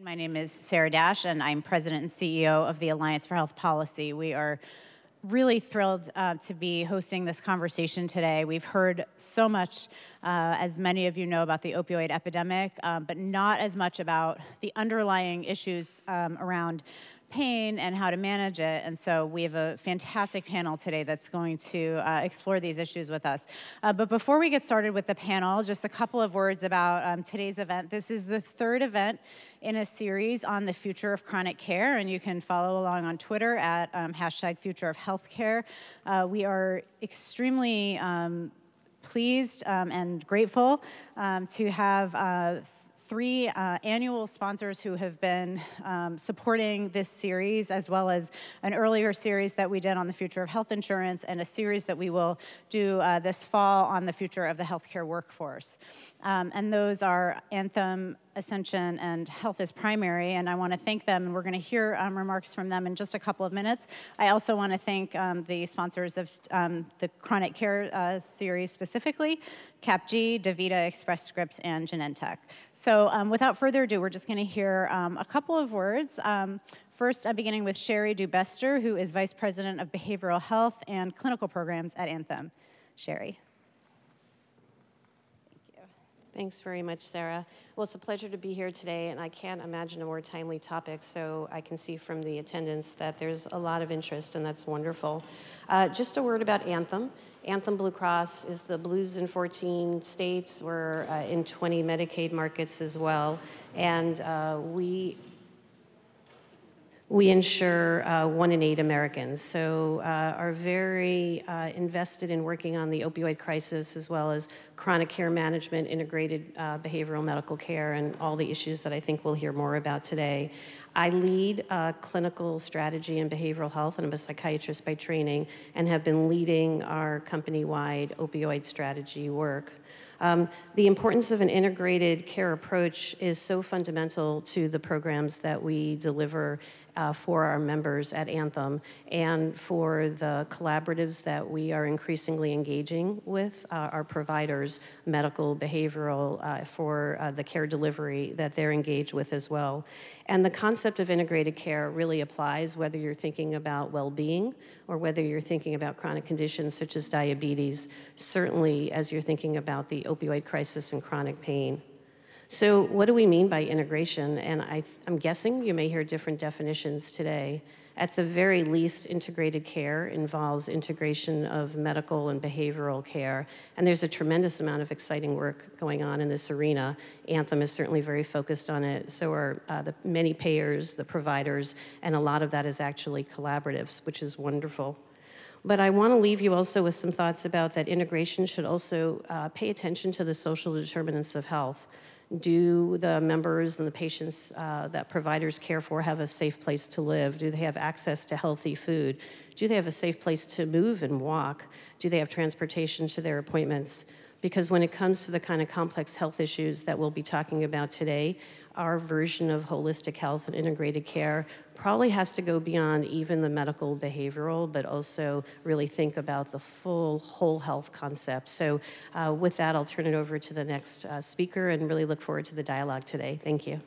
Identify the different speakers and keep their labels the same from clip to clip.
Speaker 1: My name is Sarah Dash, and I'm President and CEO of the Alliance for Health Policy. We are really thrilled to be hosting this conversation today. We've heard so much, as many of you know, about the opioid epidemic, but not as much about the underlying issues around pain and how to manage it. And so we have a fantastic panel today that's going to explore these issues with us. But before we get started with the panel, just a couple of words about today's event. This is the third event in a series on the future of chronic care, and you can follow along on Twitter at #FutureOfHealthCare. We are extremely pleased and grateful to have three annual sponsors who have been supporting this series, as well as an earlier series that we did on the future of health insurance and a series that we will do this fall on the future of the healthcare workforce. And those are Anthem, Ascension, and Health is Primary, and I want to thank them, and we're going to hear remarks from them in just a couple of minutes. I also want to thank the sponsors of the chronic care series specifically, CapG, DaVita, Express Scripts, and Genentech. So without further ado, we're just going to hear a couple of words. First, I'm beginning with Sherry Dubester, who is Vice President of Behavioral Health and Clinical Programs at Anthem. Sherry.
Speaker 2: Thanks very much, Sarah. Well, it's a pleasure to be here today, and I can't imagine a more timely topic, so I can see from the attendance that there's a lot of interest, and that's wonderful. Just a word about Anthem. Anthem Blue Cross is the Blues in 14 states. We're in 20 Medicaid markets as well, and we insure 1 in 8 Americans, so are very invested in working on the opioid crisis, as well as chronic care management, integrated behavioral medical care, and all the issues that I think we'll hear more about today. I lead clinical strategy and behavioral health, and I'm a psychiatrist by training, and have been leading our company-wide opioid strategy work. The importance of an integrated care approach is so fundamental to the programs that we deliver for our members at Anthem, and for the collaboratives that we are increasingly engaging with our providers, medical, behavioral, for the care delivery that they're engaged with as well. And the concept of integrated care really applies whether you're thinking about well-being or whether you're thinking about chronic conditions such as diabetes, certainly as you're thinking about the opioid crisis and chronic pain. So what do we mean by integration? And I'm guessing you may hear different definitions today. At the very least, integrated care involves integration of medical and behavioral care. And there's a tremendous amount of exciting work going on in this arena. Anthem is certainly very focused on it. So are the many payers, the providers, and a lot of that is actually collaboratives, which is wonderful. But I want to leave you also with some thoughts about that integration should also pay attention to the social determinants of health. Do the members and the patients that providers care for have a safe place to live? Do they have access to healthy food? Do they have a safe place to move and walk? Do they have transportation to their appointments? Because when it comes to the kind of complex health issues that we'll be talking about today, our version of holistic health and integrated care probably has to go beyond even the medical behavioral, but also really think about the full whole health concept. So with that, I'll turn it over to the next speaker and really look forward to the dialogue today. Thank you.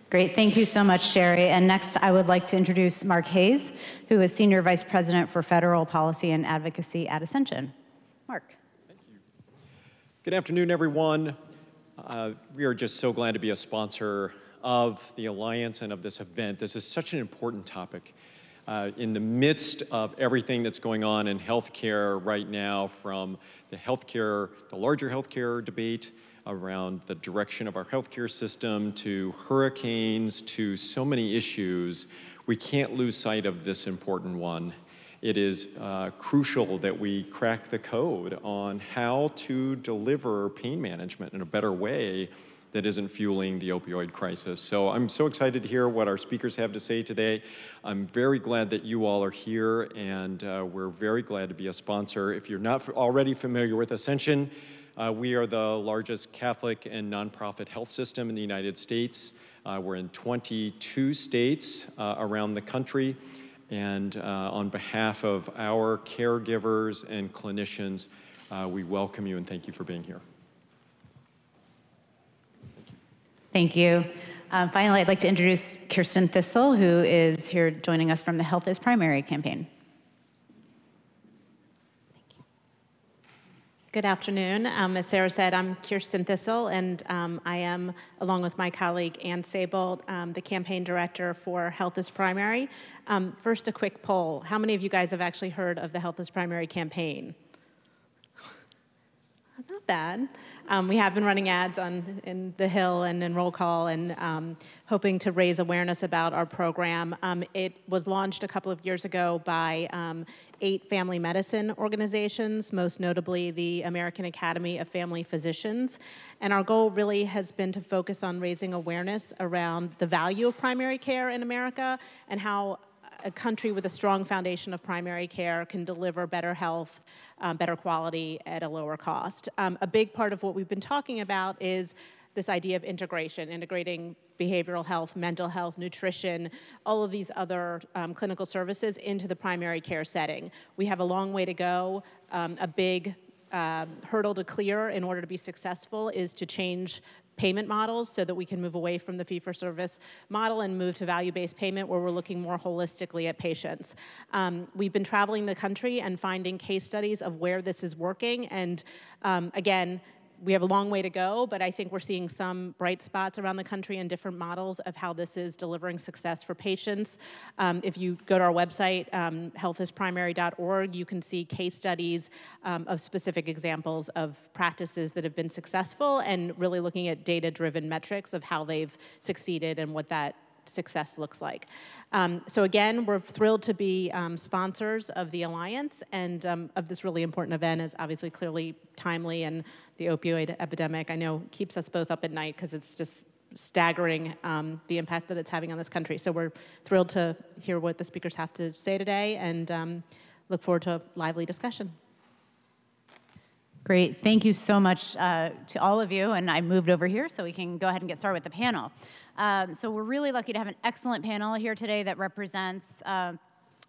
Speaker 1: Great, thank you so much, Sherry. And next, I would like to introduce Mark Hayes, who is Senior Vice President for Federal Policy and Advocacy at Ascension. Mark.
Speaker 3: Thank you. Good afternoon, everyone. We are just so glad to be a sponsor of the Alliance and of this event. This is such an important topic. In the midst of everything that's going on in healthcare right now, from the larger healthcare debate around the direction of our healthcare system, to hurricanes, to so many issues, we can't lose sight of this important one. It is crucial that we crack the code on how to deliver pain management in a better way that isn't fueling the opioid crisis. So I'm so excited to hear what our speakers have to say today. I'm very glad that you all are here, and we're very glad to be a sponsor. If you're not already familiar with Ascension, we are the largest Catholic and nonprofit health system in the United States. We're in 22 states around the country. And on behalf of our caregivers and clinicians, we welcome you and thank you for being here.
Speaker 1: Thank you. Finally, I'd like to introduce Kirsten Thistle, who is here joining us from the Health is Primary campaign.
Speaker 4: Good afternoon. As Sarah said, I'm Kirsten Thistle, and I am, along with my colleague Ann Sable, the campaign director for Health is Primary. First, a quick poll. How many of you guys have actually heard of the Health is Primary campaign? Not bad. We have been running ads in the Hill and in Roll Call and hoping to raise awareness about our program. It was launched a couple of years ago by 8 family medicine organizations, most notably the American Academy of Family Physicians. And our goal really has been to focus on raising awareness around the value of primary care in America and how a country with a strong foundation of primary care can deliver better health, better quality at a lower cost. A big part of what we've been talking about is this idea of integration, integrating behavioral health, mental health, nutrition, all of these other clinical services into the primary care setting. We have a long way to go. A big hurdle to clear in order to be successful is to change payment models so that we can move away from the fee-for-service model and move to value-based payment where we're looking more holistically at patients. We've been traveling the country and finding case studies of where this is working, and again, we have a long way to go, but I think we're seeing some bright spots around the country and different models of how this is delivering success for patients. If you go to our website, healthisprimary.org, you can see case studies of specific examples of practices that have been successful and really looking at data-driven metrics of how they've succeeded and what that success looks like. So again, we're thrilled to be sponsors of the Alliance and of this really important event is obviously clearly timely, and the opioid epidemic, I know, keeps us both up at night because it's just staggering the impact that it's having on this country. So we're thrilled to hear what the speakers have to say today and look forward to a lively discussion.
Speaker 1: Great, thank you so much to all of you, and I moved over here so we can go ahead and get started with the panel. So we're really lucky to have an excellent panel here today that represents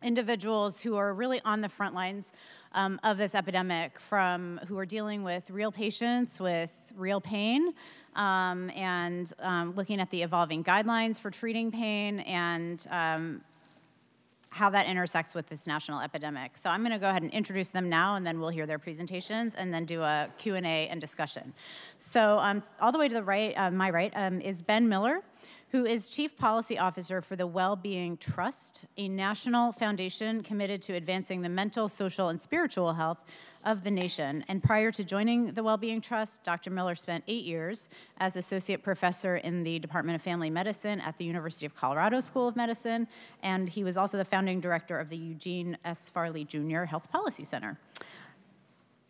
Speaker 1: individuals who are really on the front lines of this epidemic, who are dealing with real patients with real pain, and looking at the evolving guidelines for treating pain and how that intersects with this national epidemic. So I'm going to go ahead and introduce them now, and then we'll hear their presentations, and then do a Q&A and discussion. So all the way to the right, my right, is Ben Miller, who is Chief Policy Officer for the Wellbeing Trust, a national foundation committed to advancing the mental, social, and spiritual health of the nation. And prior to joining the Wellbeing Trust, Dr. Miller spent 8 years as Associate Professor in the Department of Family Medicine at the University of Colorado School of Medicine, and he was also the founding director of the Eugene S. Farley Jr. Health Policy Center.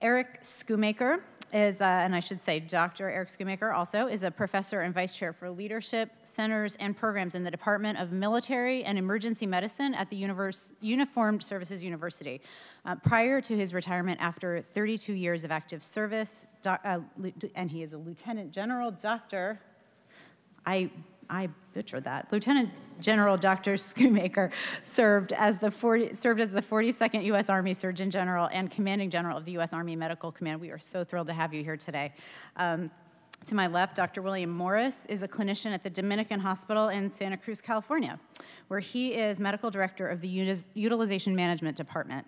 Speaker 1: Eric Schoomaker is, and I should say Dr. Eric Schoomaker also, is a professor and vice chair for leadership, centers, and programs in the Department of Military and Emergency Medicine at the Uniformed Services University. Prior to his retirement after 32 years of active service, and he is a Lieutenant General Dr. I butchered that. Lieutenant General Dr. Schoomaker served as the 42nd U.S. Army Surgeon General and Commanding General of the U.S. Army Medical Command. We are so thrilled to have you here today. To my left, Dr. William Morris is a clinician at the Dominican Hospital in Santa Cruz, California, where he is medical director of the Utilization Management Department.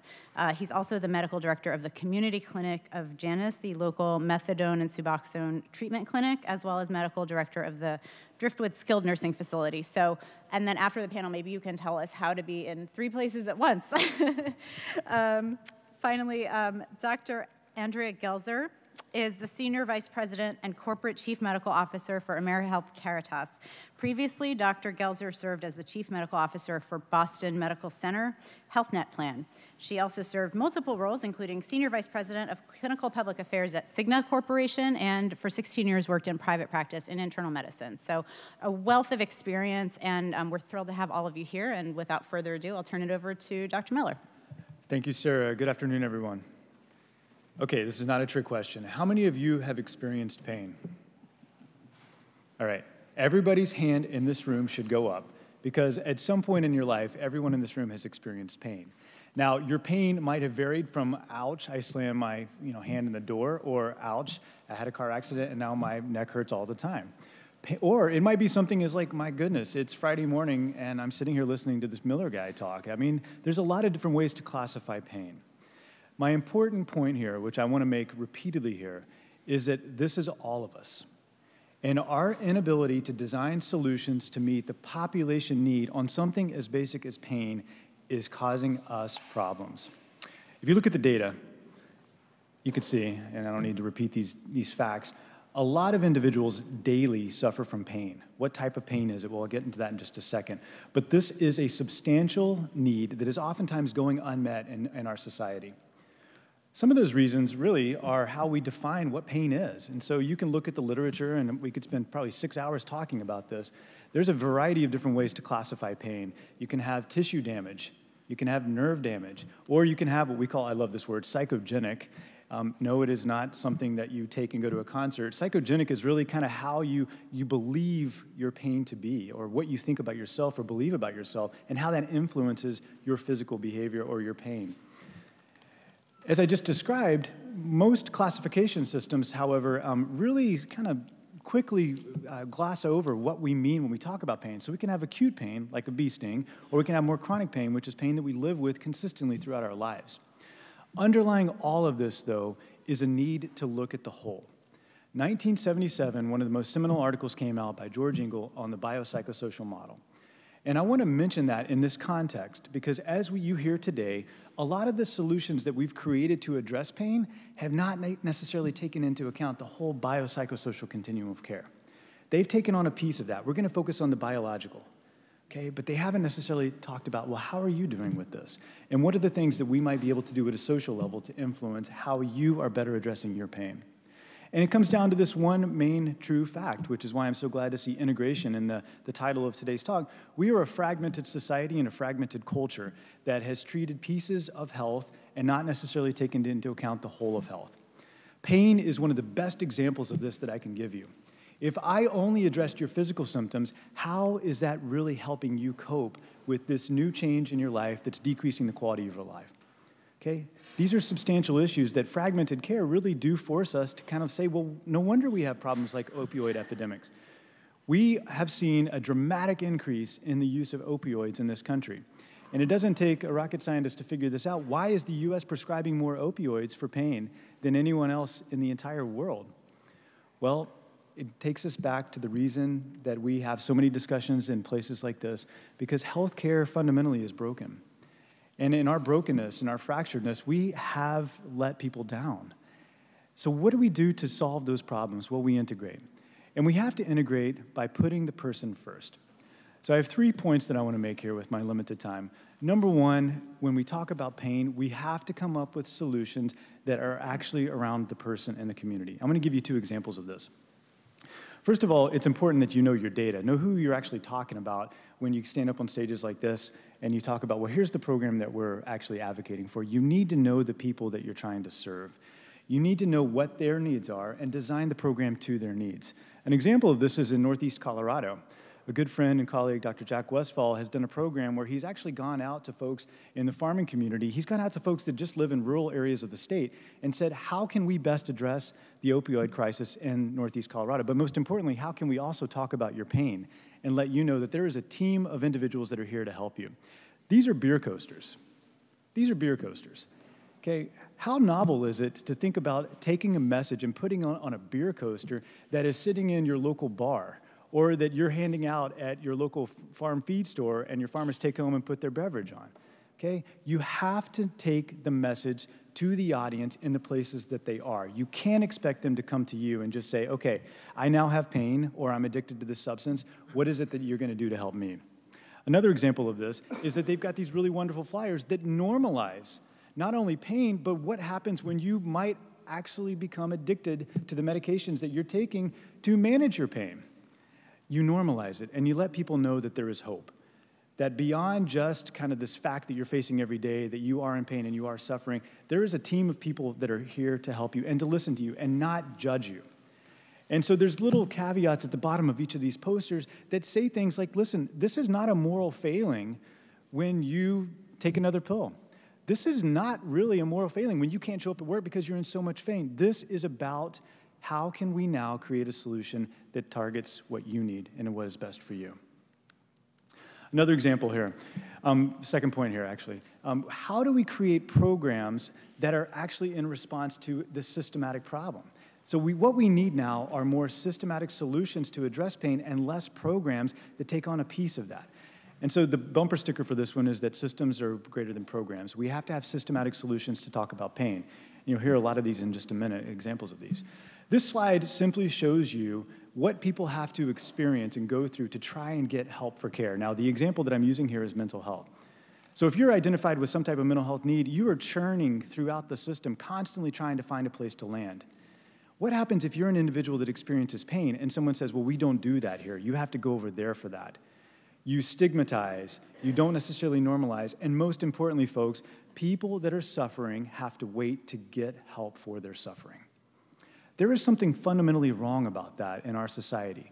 Speaker 1: He's also the medical director of the Community Clinic of Janus, the local methadone and Suboxone treatment clinic, as well as medical director of the Driftwood Skilled Nursing Facility. So, and then after the panel, maybe you can tell us how to be in 3 places at once. Finally, Dr. Andrea Gelzer is the Senior Vice President and Corporate Chief Medical Officer for AmeriHealth Caritas. Previously, Dr. Gelzer served as the Chief Medical Officer for Boston Medical Center HealthNet Plan. She also served multiple roles, including Senior Vice President of Clinical Public Affairs at Cigna Corporation, and for 16 years worked in private practice in internal medicine. So a wealth of experience, and we're thrilled to have all of you here. And without further ado, I'll turn it over to Dr. Miller.
Speaker 5: Thank you, Sarah. Good afternoon, everyone. Okay, this is not a trick question. How many of you have experienced pain? All right, everybody's hand in this room should go up because at some point in your life, everyone in this room has experienced pain. Now, your pain might have varied from, ouch, I slammed my hand in the door, or ouch, I had a car accident and now my neck hurts all the time. Or it might be something as like, my goodness, it's Friday morning and I'm sitting here listening to this Miller guy talk. I mean, there's a lot of different ways to classify pain. My important point here, which I want to make repeatedly here, is that this is all of us. And our inability to design solutions to meet the population need on something as basic as pain is causing us problems. If you look at the data, you can see, and I don't need to repeat these facts, a lot of individuals daily suffer from pain. What type of pain is it? Well, I'll get into that in just a second. But this is a substantial need that is oftentimes going unmet in our society. Some of those reasons really are how we define what pain is. And so you can look at the literature, and we could spend probably 6 hours talking about this. There's a variety of different ways to classify pain. You can have tissue damage. You can have nerve damage. Or you can have what we call, I love this word, psychogenic. No, it is not something that you take and go to a concert. Psychogenic is really kind of how you believe your pain to be, or what you think about yourself or believe about yourself, and how that influences your physical behavior or your pain. As I just described, most classification systems, however, really kind of quickly gloss over what we mean when we talk about pain. So we can have acute pain, like a bee sting, or we can have more chronic pain, which is pain that we live with consistently throughout our lives. Underlying all of this, though, is a need to look at the whole. 1977, one of the most seminal articles came out by George Engel on the biopsychosocial model. And I want to mention that in this context, because as you hear today, a lot of the solutions that we've created to address pain have not necessarily taken into account the whole biopsychosocial continuum of care. They've taken on a piece of that. We're going to focus on the biological. Okay, but they haven't necessarily talked about, well, how are you doing with this? And what are the things that we might be able to do at a social level to influence how you are better addressing your pain? And it comes down to this one main true fact, which is why I'm so glad to see integration in the title of today's talk. We are a fragmented society and a fragmented culture that has treated pieces of health and not necessarily taken into account the whole of health. Pain is one of the best examples of this that I can give you. If I only addressed your physical symptoms, how is that really helping you cope with this new change in your life that's decreasing the quality of your life? Okay? These are substantial issues that fragmented care really do force us to kind of say, well, no wonder we have problems like opioid epidemics. We have seen a dramatic increase in the use of opioids in this country. And it doesn't take a rocket scientist to figure this out. Why is the U.S. prescribing more opioids for pain than anyone else in the entire world? Well, it takes us back to the reason that we have so many discussions in places like this, because healthcare fundamentally is broken. And in our brokenness and our fracturedness, we have let people down. So what do we do to solve those problems? Well, we integrate. And we have to integrate by putting the person first. So I have 3 points that I want to make here with my limited time. Number one, when we talk about pain, we have to come up with solutions that are actually around the person and the community. I'm going to give you 2 examples of this. First of all, it's important that you know your data, know who you're actually talking about when you stand up on stages like this and you talk about, well, here's the program that we're actually advocating for. You need to know the people that you're trying to serve. You need to know what their needs are and design the program to their needs. An example of this is in Northeast Colorado. A good friend and colleague, Dr. Jack Westfall, has done a program where he's actually gone out to folks in the farming community. He's gone out to folks that just live in rural areas of the state and said, how can we best address the opioid crisis in Northeast Colorado? But most importantly, how can we also talk about your pain and let you know that there is a team of individuals that are here to help you? These are beer coasters. These are beer coasters. Okay, how novel is it to think about taking a message and putting on a beer coaster that is sitting in your local bar, or that you're handing out at your local farm feed store and your farmers take home and put their beverage on, okay? You have to take the message to the audience in the places that they are. You can't expect them to come to you and just say, okay, I now have pain or I'm addicted to this substance. What is it that you're gonna do to help me? Another example of this is that they've got these really wonderful flyers that normalize not only pain, but what happens when you might actually become addicted to the medications that you're taking to manage your pain. You normalize it, and you let people know that there is hope. That beyond just kind of this fact that you're facing every day, that you are in pain and you are suffering, there is a team of people that are here to help you and to listen to you and not judge you. And so there's little caveats at the bottom of each of these posters that say things like, listen, this is not a moral failing when you take another pill. This is not really a moral failing when you can't show up at work because you're in so much pain. This is about How can we now create a solution that targets what you need and what is best for you? Another example here, second point here actually. How do we create programs that are actually in response to this systematic problem? So what we need now are more systematic solutions to address pain and less programs that take on a piece of that. And so the bumper sticker for this one is that systems are greater than programs. We have to have systematic solutions to talk about pain. You'll hear a lot of these in just a minute, examples of these. This slide simply shows you what people have to experience and go through to try and get help for care. Now, the example that I'm using here is mental health. So if you're identified with some type of mental health need, you are churning throughout the system, constantly trying to find a place to land. What happens if you're an individual that experiences pain and someone says, well, we don't do that here. You have to go over there for that. You stigmatize, you don't necessarily normalize, and most importantly, folks, people that are suffering have to wait to get help for their suffering. There is something fundamentally wrong about that in our society.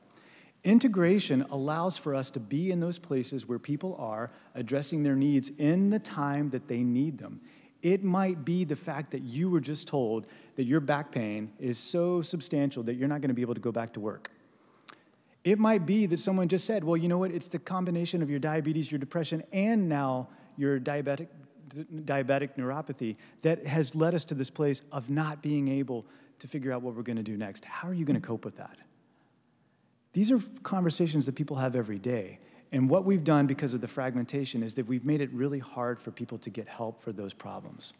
Speaker 5: Integration allows for us to be in those places where people are addressing their needs in the time that they need them. It might be the fact that you were just told that your back pain is so substantial that you're not going to be able to go back to work. It might be that someone just said, well, you know what, it's the combination of your diabetes, your depression, and now your diabetic neuropathy that has led us to this place of not being able to figure out what we're going to do next. How are you going to cope with that? These are conversations that people have every day. And what we've done because of the fragmentation is that we've made it really hard for people to get help for those problems.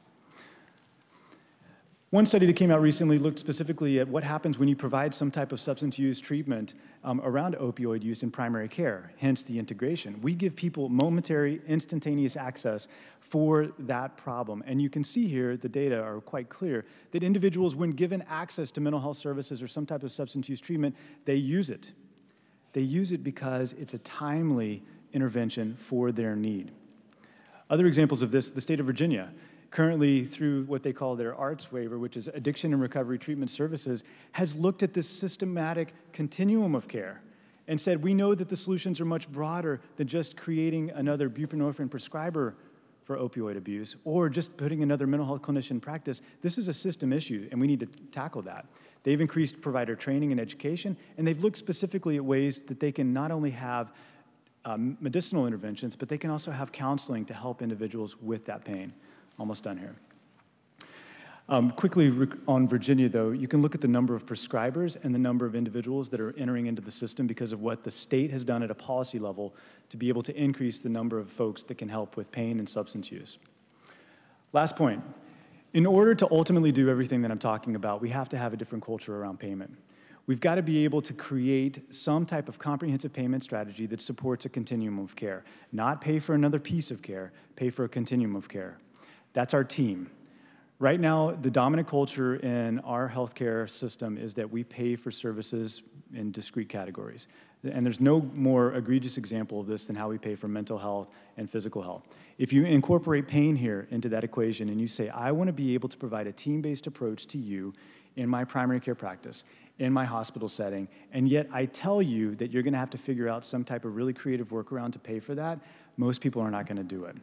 Speaker 5: One study that came out recently looked specifically at what happens when you provide some type of substance use treatment around opioid use in primary care, hence the integration. We give people momentary, instantaneous access for that problem. And you can see here, the data are quite clear, that individuals, when given access to mental health services or some type of substance use treatment, they use it. They use it because it's a timely intervention for their need. Other examples of this, the state of Virginia, currently through what they call their ARTS waiver, which is Addiction and Recovery Treatment Services, has looked at this systematic continuum of care and said, we know that the solutions are much broader than just creating another buprenorphine prescriber for opioid abuse or just putting another mental health clinician in practice. This is a system issue, and we need to tackle that. They've increased provider training and education, and they've looked specifically at ways that they can not only have medicinal interventions, but they can also have counseling to help individuals with that pain. Almost done here. Quickly on Virginia, though, you can look at the number of prescribers and the number of individuals that are entering into the system because of what the state has done at a policy level to be able to increase the number of folks that can help with pain and substance use. Last point. In order to ultimately do everything that I'm talking about, we have to have a different culture around payment. We've got to be able to create some type of comprehensive payment strategy that supports a continuum of care. Not pay for another piece of care, pay for a continuum of care. That's our team. Right now, the dominant culture in our healthcare system is that we pay for services in discrete categories. And there's no more egregious example of this than how we pay for mental health and physical health. If you incorporate pain here into that equation and you say, I want to be able to provide a team-based approach to you in my primary care practice, in my hospital setting, and yet I tell you that you're going to have to figure out some type of really creative workaround to pay for that, most people are not going to do it.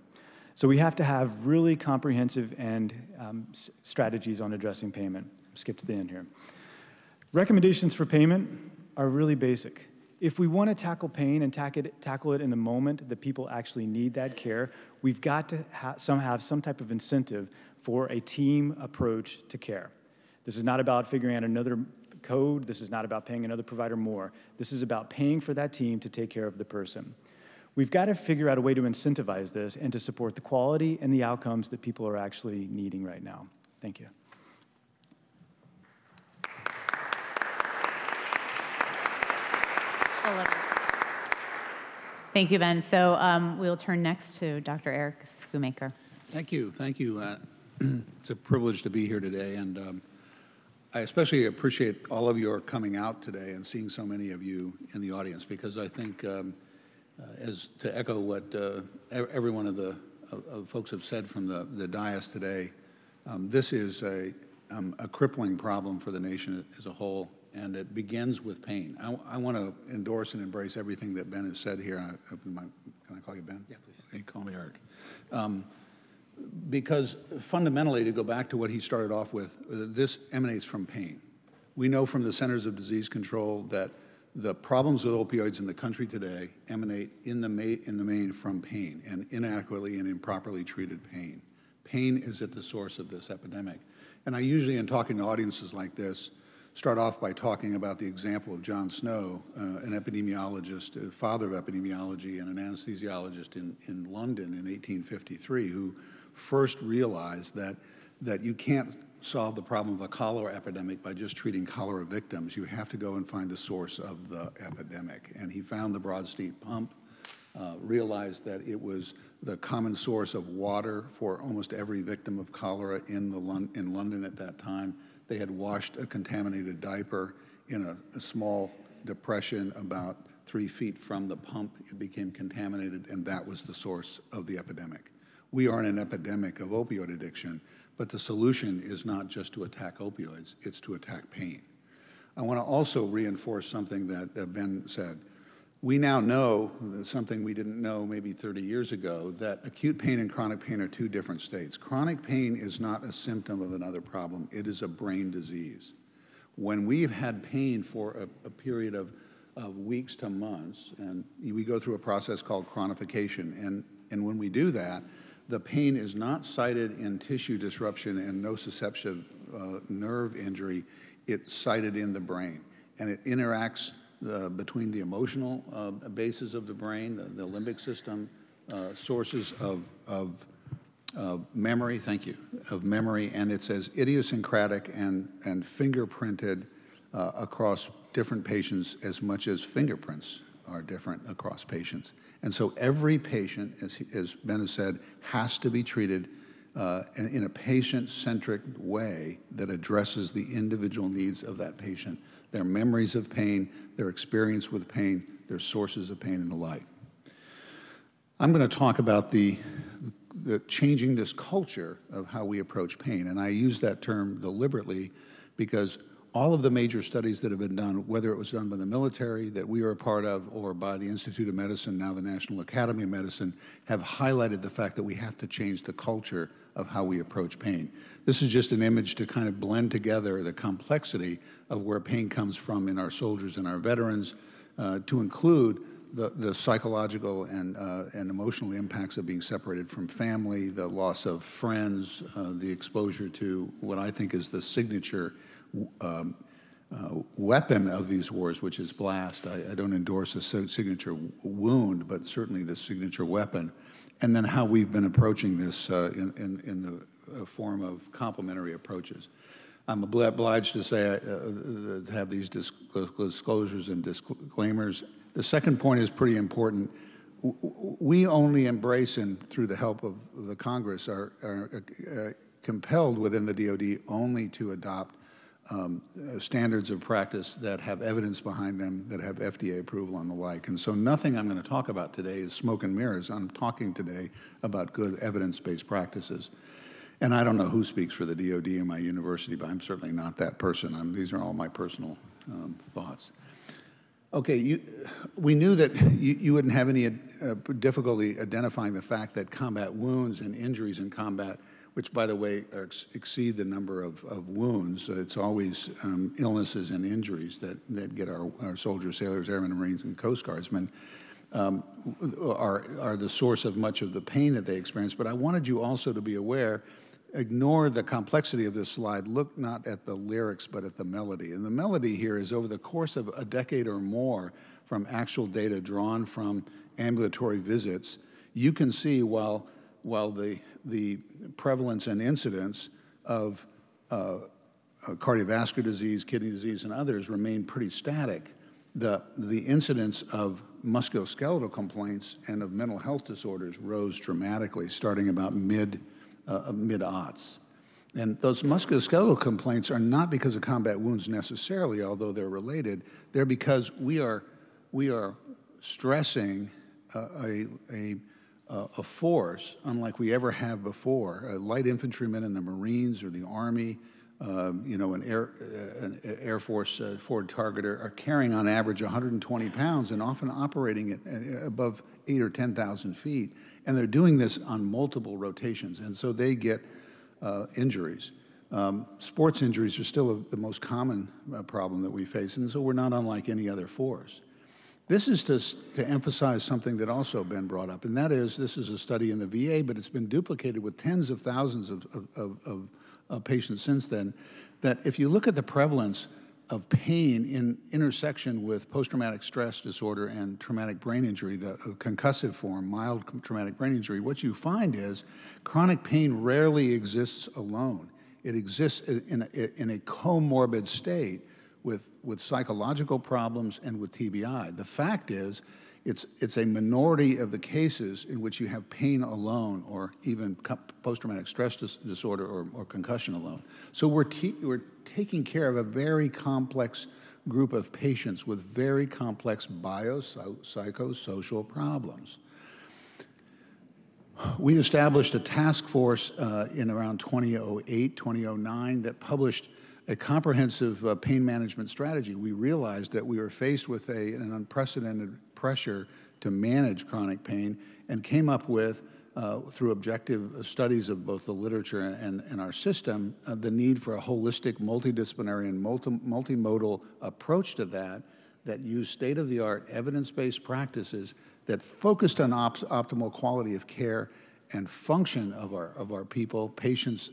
Speaker 5: So we have to have really comprehensive and strategies on addressing payment. Skip to the end here. Recommendations for payment are really basic. If we want to tackle pain and tackle it in the moment that people actually need that care, we've got to have some type of incentive for a team approach to care. This is not about figuring out another code. This is not about paying another provider more. This is about paying for that team to take care of the person. We've got to figure out a way to incentivize this and to support the quality and the outcomes that people are actually needing right now. Thank you.
Speaker 1: Thank you, Ben. So we'll turn next to Dr. Eric Schoomaker.
Speaker 6: Thank you. Thank you. It's a privilege to be here today, and I especially appreciate all of your coming out today and seeing so many of you in the audience, because I think, as to echo what every one of the folks have said from the dais today, this is a crippling problem for the nation as a whole, and it begins with pain. I want to endorse and embrace everything that Ben has said here. Can I call you Ben? Yeah, please. Hey, call me Eric. Because fundamentally, to go back to what he started off with, this emanates from pain. We know from the Centers of Disease Control that the problems with opioids in the country today emanate in the main from pain, and inadequately and improperly treated pain. Pain is at the source of this epidemic. And I usually, in talking to audiences like this, start off by talking about the example of John Snow, an epidemiologist, a father of epidemiology and an anesthesiologist in London in 1853, who first realized that you can't solve the problem of a cholera epidemic by just treating cholera victims. You have to go and find the source of the epidemic. And he found the Broad Street pump, realized that it was the common source of water for almost every victim of cholera in London at that time. They had washed a contaminated diaper in a small depression about 3 feet from the pump. It became contaminated, and that was the source of the epidemic. We are in an epidemic of opioid addiction, but the solution is not just to attack opioids, it's to attack pain. I want to also reinforce something that Ben said. We now know something we didn't know maybe 30 years ago, that acute pain and chronic pain are two different states. Chronic pain is not a symptom of another problem, it is a brain disease. When we've had pain for a period of weeks to months, and we go through a process called chronification, and when we do that, the pain is not cited in tissue disruption and nociceptive nerve injury, it's cited in the brain. And it interacts between the emotional bases of the brain, the limbic system, sources of memory, thank you, of memory, and it's as idiosyncratic and fingerprinted across different patients as much as fingerprints are different across patients. And so every patient, as Ben has said, has to be treated in a patient-centric way that addresses the individual needs of that patient, their memories of pain, their experience with pain, their sources of pain, and the like. I'm going to talk about the changing this culture of how we approach pain, and I use that term deliberately because all of the major studies that have been done, whether it was done by the military that we are a part of or by the Institute of Medicine, now the National Academy of Medicine, have highlighted the fact that we have to change the culture of how we approach pain. This is just an image to kind of blend together the complexity of where pain comes from in our soldiers and our veterans, to include the psychological and emotional impacts of being separated from family, the loss of friends, the exposure to what I think is the signature weapon of these wars, which is blast. I don't endorse a signature wound, but certainly the signature weapon. And then how we've been approaching this in the form of complementary approaches. I'm obliged to say to have these disclosures and disclaimers. The second point is pretty important. We only embrace, and through the help of the Congress, are compelled within the DoD only to adopt standards of practice that have evidence behind them, that have FDA approval and the like. And so nothing I'm going to talk about today is smoke and mirrors. I'm talking today about good evidence-based practices. And I don't know who speaks for the DoD in my university, but I'm certainly not that person. These are all my personal thoughts. Okay, we knew that you wouldn't have any difficulty identifying the fact that combat wounds and injuries in combat, which, by the way, exceed the number of wounds. It's always illnesses and injuries that get our soldiers, sailors, airmen, Marines, and Coast Guardsmen are the source of much of the pain that they experience. But I wanted you also to be aware, ignore the complexity of this slide, look not at the lyrics, but at the melody. And the melody here is over the course of a decade or more from actual data drawn from ambulatory visits, you can see while the prevalence and incidence of cardiovascular disease, kidney disease, and others remain pretty static, the incidence of musculoskeletal complaints and of mental health disorders rose dramatically starting about mid-aughts. And those musculoskeletal complaints are not because of combat wounds necessarily, although they're related. They're because we are stressing a force unlike we ever have before. Light infantrymen in the Marines or the Army, an Air Force Ford Targeter are carrying on average 120 pounds and often operating at above 8,000 or 10,000 feet. And they're doing this on multiple rotations, and so they get injuries. Sports injuries are still the most common problem that we face, and so we're not unlike any other force. This is to emphasize something that also been brought up, and that is this is a study in the VA, but it's been duplicated with tens of thousands of patients since then, that if you look at the prevalence of pain in intersection with post-traumatic stress disorder and traumatic brain injury, the concussive form, mild traumatic brain injury, what you find is chronic pain rarely exists alone. It exists in a comorbid state with psychological problems and with TBI. The fact is, it's a minority of the cases in which you have pain alone or even post-traumatic stress disorder or concussion alone. So we're taking care of a very complex group of patients with very complex biopsychosocial problems. We established a task force in around 2008, 2009 that published a comprehensive pain management strategy. We realized that we were faced with an unprecedented pressure to manage chronic pain and came up with, through objective studies of both the literature and our system, the need for a holistic, multidisciplinary, and multimodal approach to that used state-of-the-art, evidence-based practices that focused on optimal quality of care and function of our people, patients,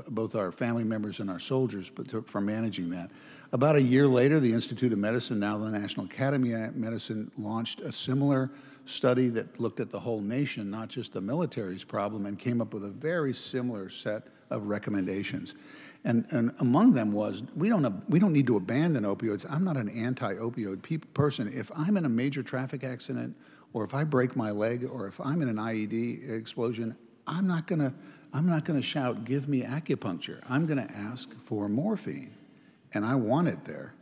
Speaker 6: both our family members and our soldiers, but for managing that. About a year later, the Institute of Medicine, now the National Academy of Medicine, launched a similar study that looked at the whole nation, not just the military's problem, and came up with a very similar set of recommendations. And among them was, we don't need to abandon opioids. I'm not an anti-opioid person. If I'm in a major traffic accident, or if I break my leg, or if I'm in an IED explosion, I'm not gonna shout, "Give me acupuncture." I'm gonna ask for morphine, and I want it there.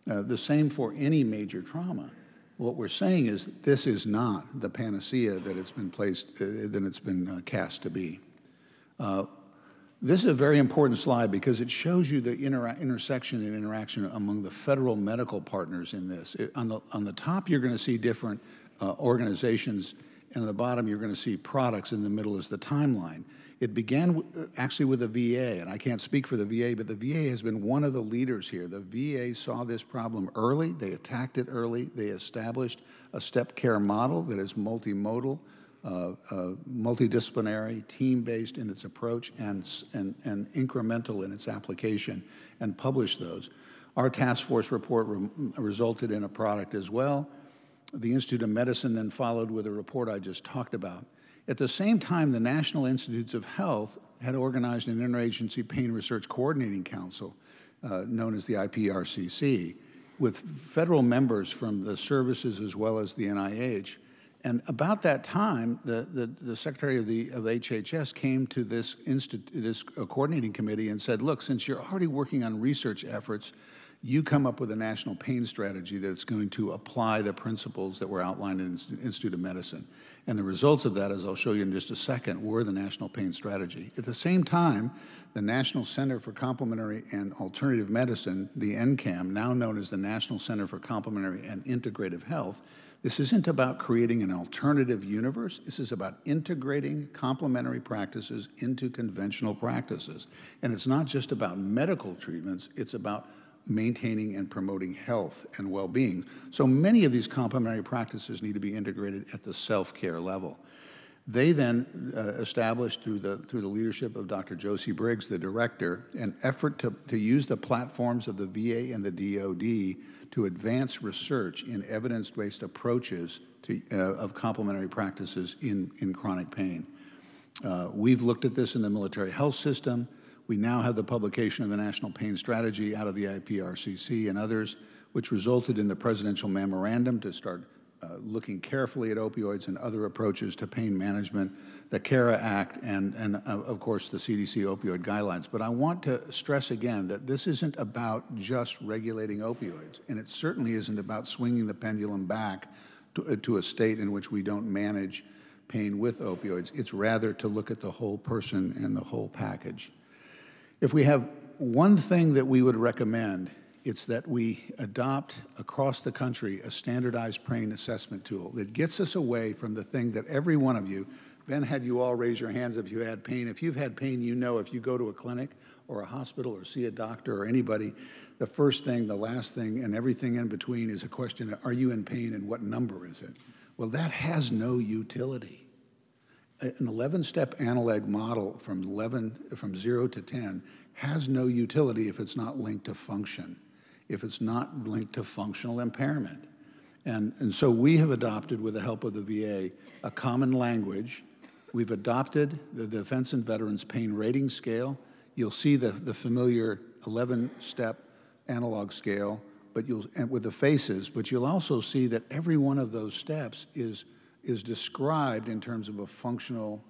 Speaker 6: The same for any major trauma. What we're saying is this is not the panacea that it's been cast to be. This is a very important slide because it shows you the intersection and interaction among the federal medical partners in this. On the top, you're going to see different organizations, and at the bottom, you're going to see products. In the middle is the timeline. It began actually with the VA, and I can't speak for the VA, but the VA has been one of the leaders here. The VA saw this problem early. They attacked it early. They established a step care model that is multimodal, multidisciplinary, team-based in its approach, and incremental in its application, and published those. Our task force report resulted in a product as well. The Institute of Medicine then followed with a report I just talked about. At the same time, the National Institutes of Health had organized an Interagency Pain Research Coordinating Council, known as the IPRCC, with federal members from the services as well as the NIH. And about that time, the Secretary of HHS came to this coordinating committee and said, look, since you're already working on research efforts, you come up with a national pain strategy that's going to apply the principles that were outlined in the Institute of Medicine. And the results of that, as I'll show you in just a second, were the National Pain Strategy. At the same time, the National Center for Complementary and Alternative Medicine, the NCAM, now known as the National Center for Complementary and Integrative Health, this isn't about creating an alternative universe. This is about integrating complementary practices into conventional practices. And it's not just about medical treatments, it's about maintaining and promoting health and well-being. So many of these complementary practices need to be integrated at the self-care level. They then established, through the leadership of Dr. Josie Briggs, the director, an effort to use the platforms of the VA and the DoD to advance research in evidence-based approaches of complementary practices in chronic pain. We've looked at this in the military health system. We now have the publication of the National Pain Strategy out of the IPRCC and others, which resulted in the presidential memorandum to start looking carefully at opioids and other approaches to pain management, the CARA Act, and of course, the CDC opioid guidelines. But I want to stress again that this isn't about just regulating opioids, and it certainly isn't about swinging the pendulum back to a state in which we don't manage pain with opioids. It's rather to look at the whole person and the whole package. If we have one thing that we would recommend, it's that we adopt across the country a standardized pain assessment tool that gets us away from the thing that every one of you, Ben had you all raise your hands if you had pain. If you've had pain, you know if you go to a clinic, or a hospital or see a doctor or anybody, the first thing, the last thing, and everything in between is a question of, are you in pain and what number is it? Well, that has no utility. An 11-step analog model from 0 to 10 has no utility if it's not linked to function, if it's not linked to functional impairment. And so we have adopted, with the help of the VA, a common language. We've adopted the Defense and Veterans Pain Rating Scale. You'll see the familiar 11-step analog scale, but with the faces, but you'll also see that every one of those steps is described in terms of a functional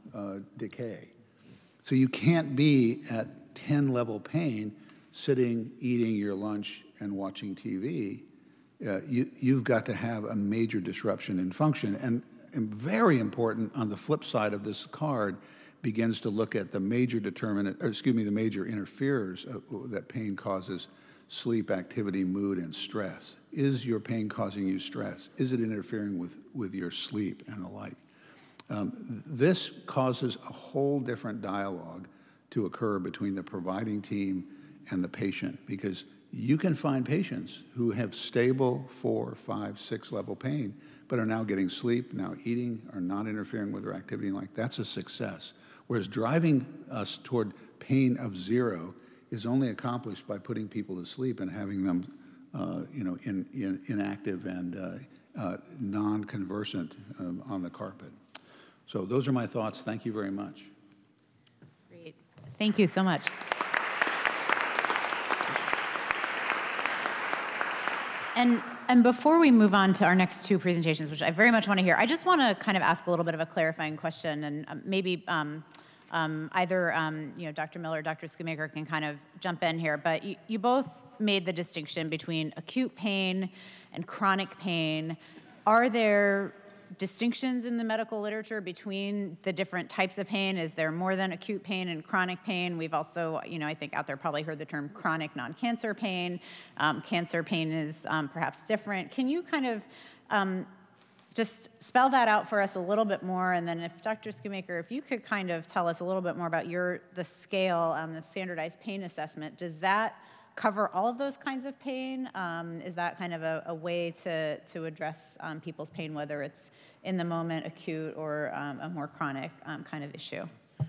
Speaker 6: decay. So you can't be at 10-level pain sitting, eating your lunch, and watching TV. You've got to have a major disruption in function. And very important, on the flip side of this card, begins to look at the major the major interferers that pain causes: sleep, activity, mood, and stress. Is your pain causing you stress? Is it interfering with your sleep and the like? This causes a whole different dialogue to occur between the providing team and the patient, because you can find patients who have stable 4, 5, 6-level pain, but are now getting sleep, now eating, are not interfering with their activity, and like that's a success. Whereas driving us toward pain of 0 is only accomplished by putting people to sleep and having them, inactive and non-conversant on the carpet. So those are my thoughts. Thank you very much.
Speaker 1: Great. Thank you so much. And before we move on to our next two presentations, which I very much want to hear, I just want to kind of ask a little bit of a clarifying question, and maybe either Dr. Miller or Dr. Schoomaker can kind of jump in here. But you both made the distinction between acute pain and chronic pain. Are there distinctions in the medical literature between the different types of pain? Is there more than acute pain and chronic pain? We've also, I think out there probably heard the term chronic non-cancer pain. Cancer pain is perhaps different. Can you kind of just spell that out for us a little bit more? And then if Dr. Schoomaker, if you could kind of tell us a little bit more about the scale, the standardized pain assessment, does that cover all of those kinds of pain? Is that kind of a way to address people's pain, whether it's in the moment, acute, or a more chronic kind of issue?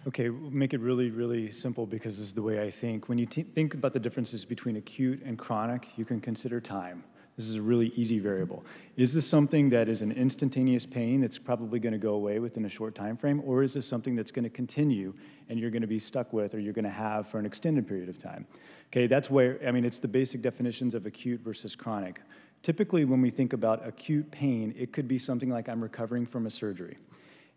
Speaker 5: Okay, we'll make it really, really simple, because this is the way I think. When you think about the differences between acute and chronic, you can consider time. This is a really easy variable. Is this something that is an instantaneous pain that's probably going to go away within a short time frame, or is this something that's going to continue and you're going to be stuck with, or you're going to have for an extended period of time? Okay, that's where, it's the basic definitions of acute versus chronic. Typically, when we think about acute pain, it could be something like I'm recovering from a surgery.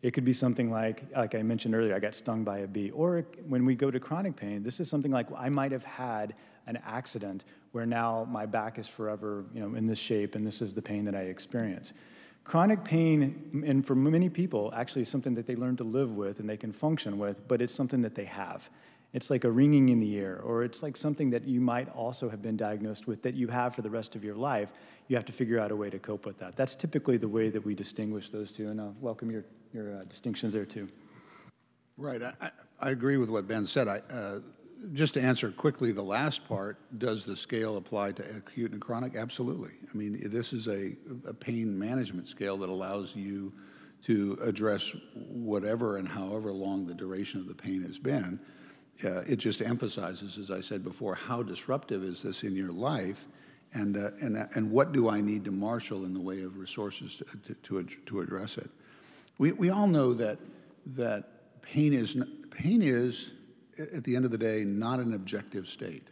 Speaker 5: It could be something like I mentioned earlier, I got stung by a bee. Or when we go to chronic pain, this is something like I might have had an accident where now my back is forever, in this shape, and this is the pain that I experience. Chronic pain, and for many people, actually is something that they learn to live with and they can function with, but it's something that they have. It's like a ringing in the ear, or it's like something that you might also have been diagnosed with that you have for the rest of your life. You have to figure out a way to cope with that. That's typically the way that we distinguish those two, and I'll welcome your distinctions there too.
Speaker 6: Right, I agree with what Ben said. Just to answer quickly the last part, does the scale apply to acute and chronic? Absolutely. This is a pain management scale that allows you to address whatever and however long the duration of the pain has been. It just emphasizes, as I said before, how disruptive is this in your life, and what do I need to marshal in the way of resources to address it. We all know that pain is, at the end of the day, not an objective state.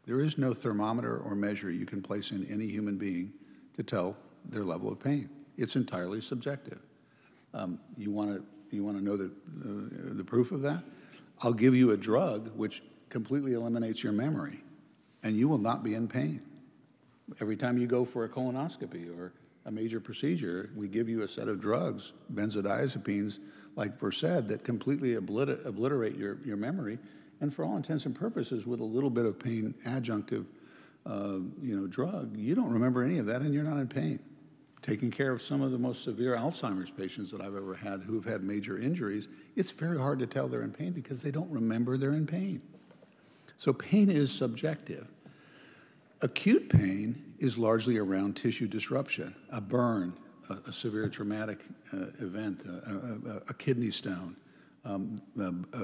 Speaker 6: There is no thermometer or measure you can place in any human being to tell their level of pain. It's entirely subjective. You want to know the proof of that? I'll give you a drug which completely eliminates your memory, and you will not be in pain. Every time you go for a colonoscopy or a major procedure, we give you a set of drugs, benzodiazepines, like Versed, that completely obliterate your memory, and for all intents and purposes, with a little bit of pain adjunctive, drug, you don't remember any of that, and you're not in pain. Taking care of some of the most severe Alzheimer's patients that I've ever had who've had major injuries, it's very hard to tell they're in pain because they don't remember they're in pain. So pain is subjective. Acute pain is largely around tissue disruption, a burn, a severe traumatic event, a kidney stone,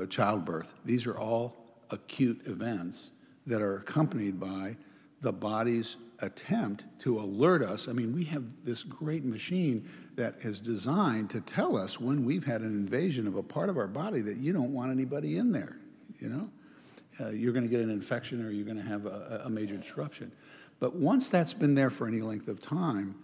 Speaker 6: childbirth. These are all acute events that are accompanied by the body's attempt to alert us. I mean, we have this great machine that is designed to tell us when we've had an invasion of a part of our body that you don't want anybody in there, you know? You're going to get an infection or you're going to have a major disruption. But once that's been there for any length of time,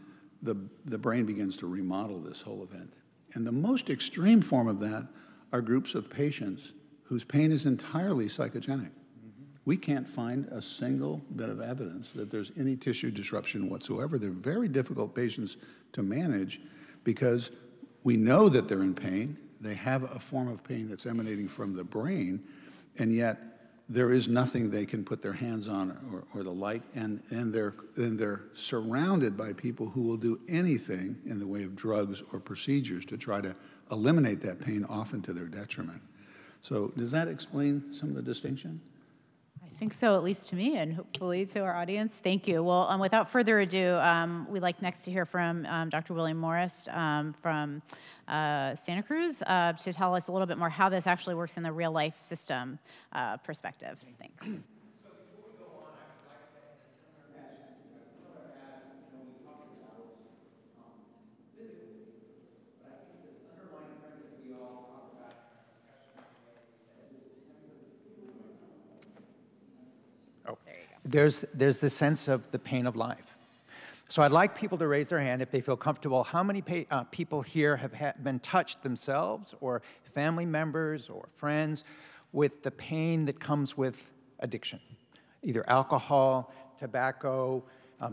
Speaker 6: the brain begins to remodel this whole event. And the most extreme form of that are groups of patients whose pain is entirely psychogenic. We can't find a single bit of evidence that there's any tissue disruption whatsoever. They're very difficult patients to manage because we know that they're in pain. They have a form of pain that's emanating from the brain, and yet there is nothing they can put their hands on or the like, and they're surrounded by people who will do anything in the way of drugs or procedures to try to eliminate that pain, often to their detriment. So does that explain some of the distinction?
Speaker 1: I think so, at least to me, and hopefully to our audience. Thank you. Well, without further ado, we'd like next to hear from Dr. William Morris from Santa Cruz to tell us a little bit more how this actually works in the real-life system perspective. Thanks.
Speaker 7: There's the sense of the pain of life. So I'd like people to raise their hand if they feel comfortable. How many people here have been touched themselves or family members or friends with the pain that comes with addiction? Either alcohol, tobacco,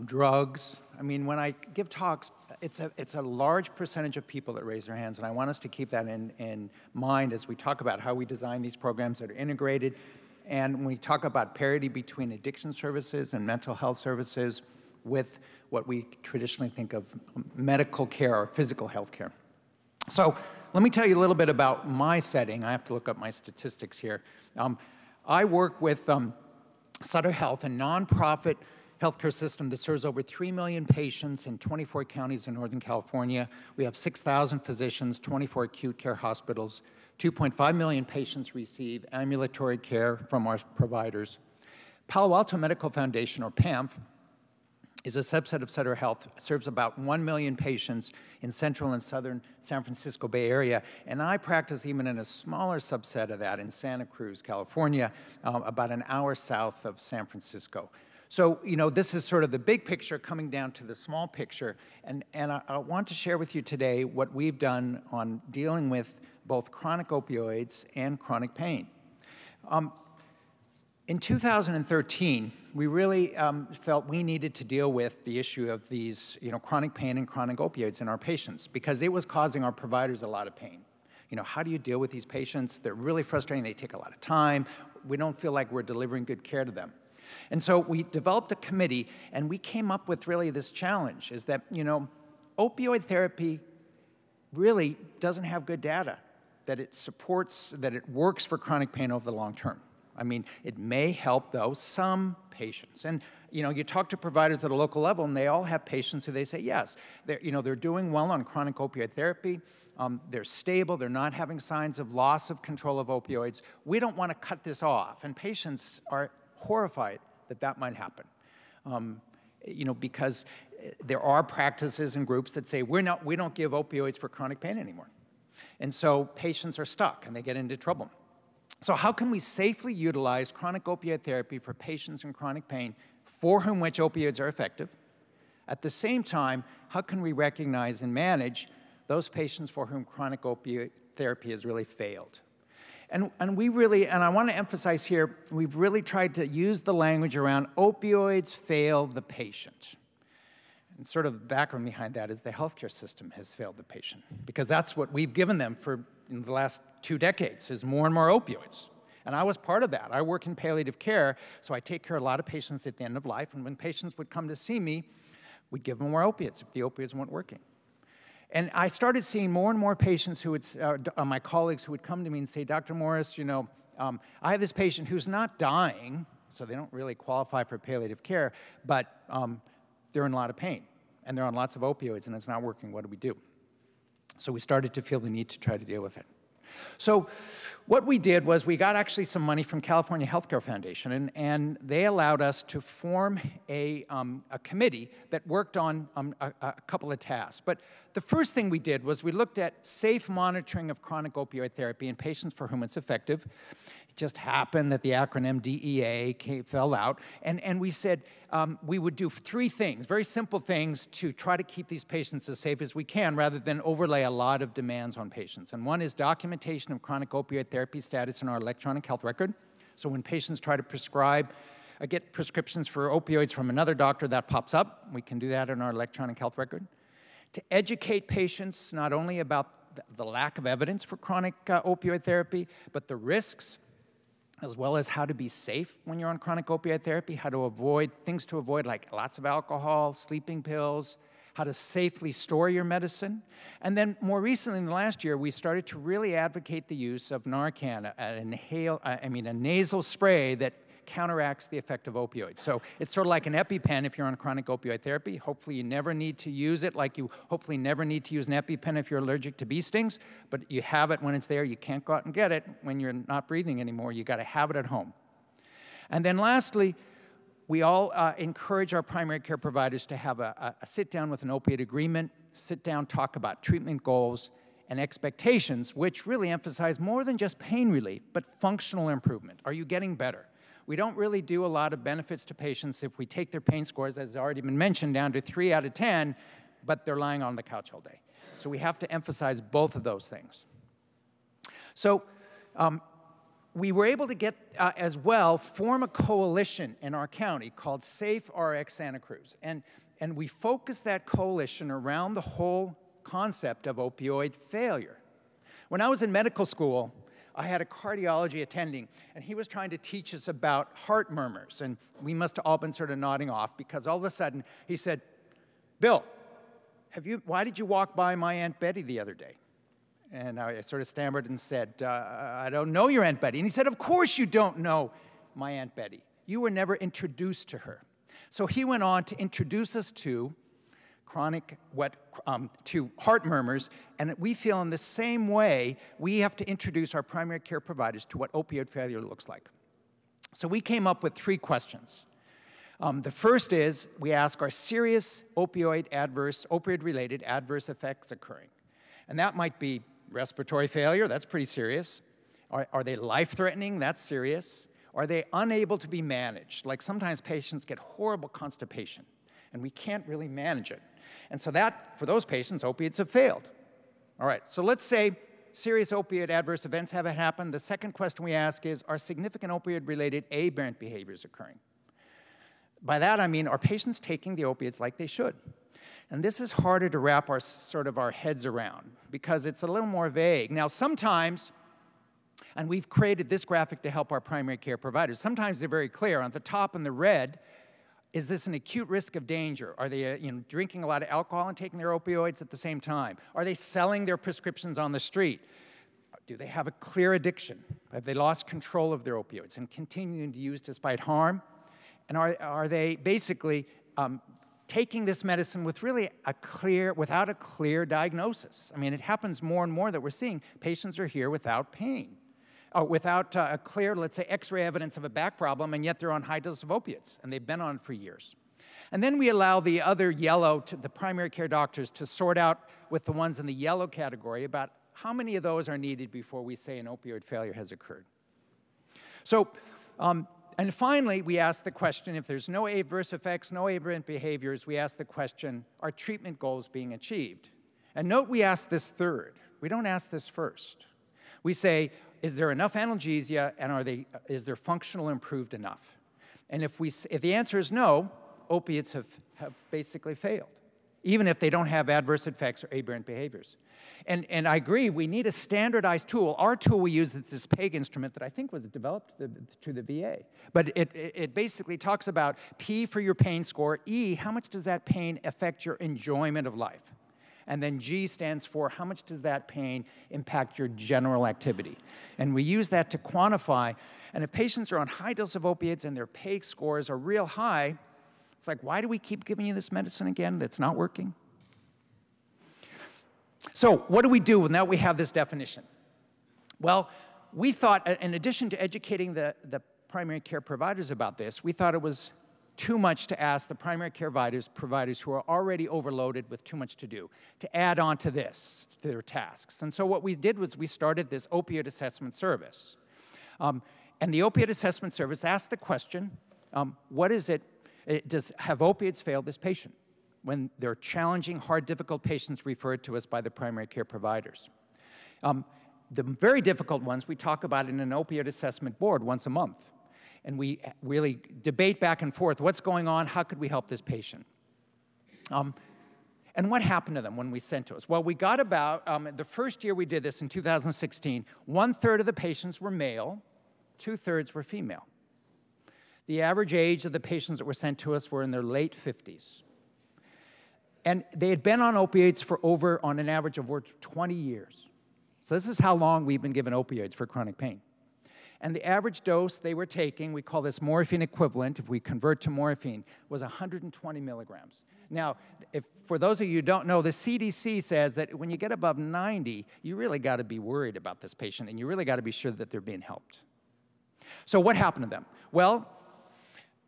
Speaker 7: drugs. I mean, when I give talks, it's a large percentage of people that raise their hands, and I want us to keep that in mind as we talk about how we design these programs that are integrated. And when we talk about parity between addiction services and mental health services with what we traditionally think of medical care or physical health care. So let me tell you a little bit about my setting. I have to look up my statistics here. I work with Sutter Health, a nonprofit healthcare system that serves over 3 million patients in 24 counties in Northern California. We have 6,000 physicians, 24 acute care hospitals. 2.5 million patients receive ambulatory care from our providers. Palo Alto Medical Foundation, or PAMF, is a subset of Sutter Health, serves about 1 million patients in central and southern San Francisco Bay Area, and I practice even in a smaller subset of that in Santa Cruz, California, about an hour south of San Francisco. So, you know, this is sort of the big picture coming down to the small picture, and I want to share with you today what we've done on dealing with both chronic opioids and chronic pain. In 2013, we really felt we needed to deal with the issue of these, chronic pain and chronic opioids in our patients because it was causing our providers a lot of pain. How do you deal with these patients? They're really frustrating. They take a lot of time. We don't feel like we're delivering good care to them. And so we developed a committee, and we came up with really this challenge, is that, opioid therapy really doesn't have good data, that it supports, that it works for chronic pain over the long term. I mean, it may help, though, some patients. And, you talk to providers at a local level, and they all have patients who they say, yes, they're doing well on chronic opioid therapy. They're stable. They're not having signs of loss of control of opioids. We don't want to cut this off. And patients are horrified that that might happen. Because there are practices and groups that say, we don't give opioids for chronic pain anymore. And so patients are stuck, and they get into trouble. So how can we safely utilize chronic opioid therapy for patients in chronic pain for whom which opioids are effective? At the same time, how can we recognize and manage those patients for whom chronic opioid therapy has really failed? And I want to emphasize here, we've really tried to use the language around opioids fail the patient. And sort of the background behind that is the healthcare system has failed the patient, because that's what we've given them for in the last 2 decades, is more and more opioids. And I was part of that. I work in palliative care, so I take care of a lot of patients at the end of life, and when patients would come to see me, we'd give them more opiates if the opiates weren't working. And I started seeing more and more patients who would, my colleagues who would come to me and say, Dr. Morris, I have this patient who's not dying, so they don't really qualify for palliative care, but they're in a lot of pain, and they're on lots of opioids, and it's not working. What do we do? So we started to feel the need to try to deal with it. So what we did was we got actually some money from California Healthcare Foundation, and they allowed us to form a committee that worked on a couple of tasks. But the first thing we did was we looked at safe monitoring of chronic opioid therapy in patients for whom it's effective. It just happened that the acronym DEA fell out, and we said we would do 3 things, very simple things, to try to keep these patients as safe as we can rather than overlay a lot of demands on patients. And one is documentation of chronic opioid therapy status in our electronic health record. So when patients try to prescribe, get prescriptions for opioids from another doctor, that pops up. We can do that in our electronic health record. To educate patients not only about the lack of evidence for chronic opioid therapy, but the risks, as well as how to be safe when you're on chronic opioid therapy, how to avoid, things to avoid like lots of alcohol, sleeping pills, how to safely store your medicine. And then more recently in the last year, we started to really advocate the use of Narcan, a nasal spray that counteracts the effect of opioids. So it's sort of like an EpiPen if you're on chronic opioid therapy. Hopefully you never need to use it, like you hopefully never need to use an EpiPen if you're allergic to bee stings, but you have it when it's there. You can't go out and get it when you're not breathing anymore. You got to have it at home. And then lastly, we all encourage our primary care providers to have a sit down with an opioid agreement, sit down, talk about treatment goals and expectations, which really emphasize more than just pain relief, but functional improvement. Are you getting better? We don't really do a lot of benefits to patients if we take their pain scores, as has already been mentioned, down to 3 out of 10, but they're lying on the couch all day. So we have to emphasize both of those things. So we were able to get, as well, form a coalition in our county called Safe RX Santa Cruz. And we focused that coalition around the whole concept of opioid failure. When I was in medical school, I had a cardiology attending, and he was trying to teach us about heart murmurs, and we must have all been sort of nodding off because all of a sudden he said, "Bill, why did you walk by my Aunt Betty the other day?" And I sort of stammered and said, "I don't know your Aunt Betty." And he said, "Of course you don't know my Aunt Betty. You were never introduced to her." So he went on to introduce us to to heart murmurs, and we feel in the same way we have to introduce our primary care providers to what opioid failure looks like. So we came up with 3 questions. The first is we ask, are serious opioid-related adverse effects occurring? And that might be respiratory failure, that's pretty serious. Are they life-threatening? That's serious. Are they unable to be managed? Like sometimes patients get horrible constipation, and we can't really manage it. And so that, for those patients, opiates have failed. All right, so let's say serious opioid adverse events haven't happened. The second question we ask is, are significant opioid-related aberrant behaviors occurring? By that I mean, are patients taking the opiates like they should? And this is harder to wrap our heads around because it's a little more vague. Now sometimes, and we've created this graphic to help our primary care providers, sometimes they're very clear. On the top in the red, is this an acute risk of danger? Are they drinking a lot of alcohol and taking their opioids at the same time? Are they selling their prescriptions on the street? Do they have a clear addiction? Have they lost control of their opioids and continuing to use despite harm? And are they basically taking this medicine with really without a clear diagnosis? I mean, it happens more and more that we're seeing patients are here without pain. Without a clear, let's say, x-ray evidence of a back problem, and yet they're on high dose of opiates, and they've been on it for years. And then we allow the other yellow, the primary care doctors, to sort out with the ones in the yellow category about how many of those are needed before we say an opioid failure has occurred. So, and finally, we ask the question, if there's no adverse effects, no aberrant behaviors, we ask the question, are treatment goals being achieved? And note we ask this third. We don't ask this first. We say, is there enough analgesia, and is their functional improved enough? And if the answer is no, opiates have basically failed, even if they don't have adverse effects or aberrant behaviors. And I agree, we need a standardized tool. Our tool we use is this PEG instrument that I think was developed to the VA. But it basically talks about P for your pain score, E, how much does that pain affect your enjoyment of life? And then G stands for how much does that pain impact your general activity. And we use that to quantify. And if patients are on high dose of opiates and their PAIC scores are real high, it's like, why do we keep giving you this medicine again that's not working? So what do we do now we have this definition? Well, we thought, in addition to educating the primary care providers about this, we thought it was too much to ask the primary care providers who are already overloaded with too much to do to add on to this, to their tasks. And so what we did was we started this opioid assessment service. And the opioid assessment service asked the question, what is it, have opiates failed this patient? When they're challenging, hard, difficult patients referred to us by the primary care providers. The very difficult ones we talk about in an opioid assessment board once a month. And we really debate back and forth, what's going on, how could we help this patient? And what happened to them when we sent to us? Well, we got about, the first year we did this in 2016, 1/3 of the patients were male, 2/3 were female. The average age of the patients that were sent to us were in their late 50s. And they had been on opiates for on an average of over 20 years. So this is how long we've been given opioids for chronic pain. And the average dose they were taking, we call this morphine equivalent, if we convert to morphine, was 120 milligrams. Now, for those of you who don't know, the CDC says that when you get above 90, you really got to be worried about this patient, and you really got to be sure that they're being helped. So what happened to them? Well,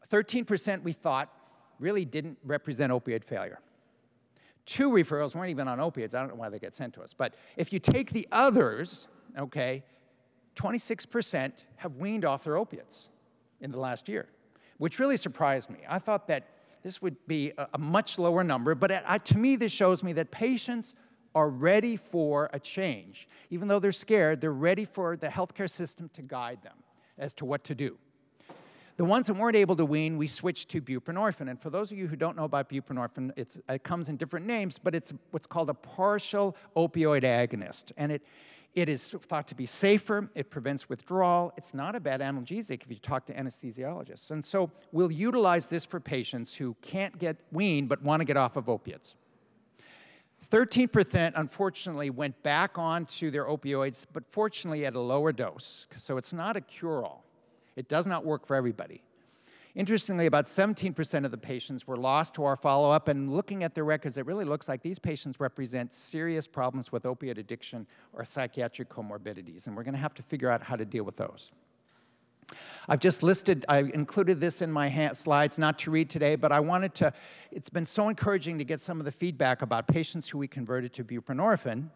Speaker 7: 13% we thought really didn't represent opioid failure. 2 referrals weren't even on opiates. I don't know why they get sent to us. But if you take the others, okay, 26% have weaned off their opiates in the last year, which really surprised me. I thought that this would be a much lower number, but to me, this shows me that patients are ready for a change. Even though they're scared, they're ready for the healthcare system to guide them as to what to do. The ones that weren't able to wean, we switched to buprenorphine. And for those of you who don't know about buprenorphine, it comes in different names, but it's what's called a partial opioid agonist. And it is thought to be safer. It prevents withdrawal. It's not a bad analgesic if you talk to anesthesiologists. And so we'll utilize this for patients who can't get weaned but want to get off of opiates. 13%, unfortunately, went back onto their opioids, but fortunately at a lower dose. So it's not a cure-all. It does not work for everybody. Interestingly, about 17% of the patients were lost to our follow-up, and looking at their records, it really looks like these patients represent serious problems with opiate addiction or psychiatric comorbidities, and we're going to have to figure out how to deal with those. I included this in my slides, not to read today, but it's been so encouraging to get some of the feedback about patients who we converted to buprenorphine.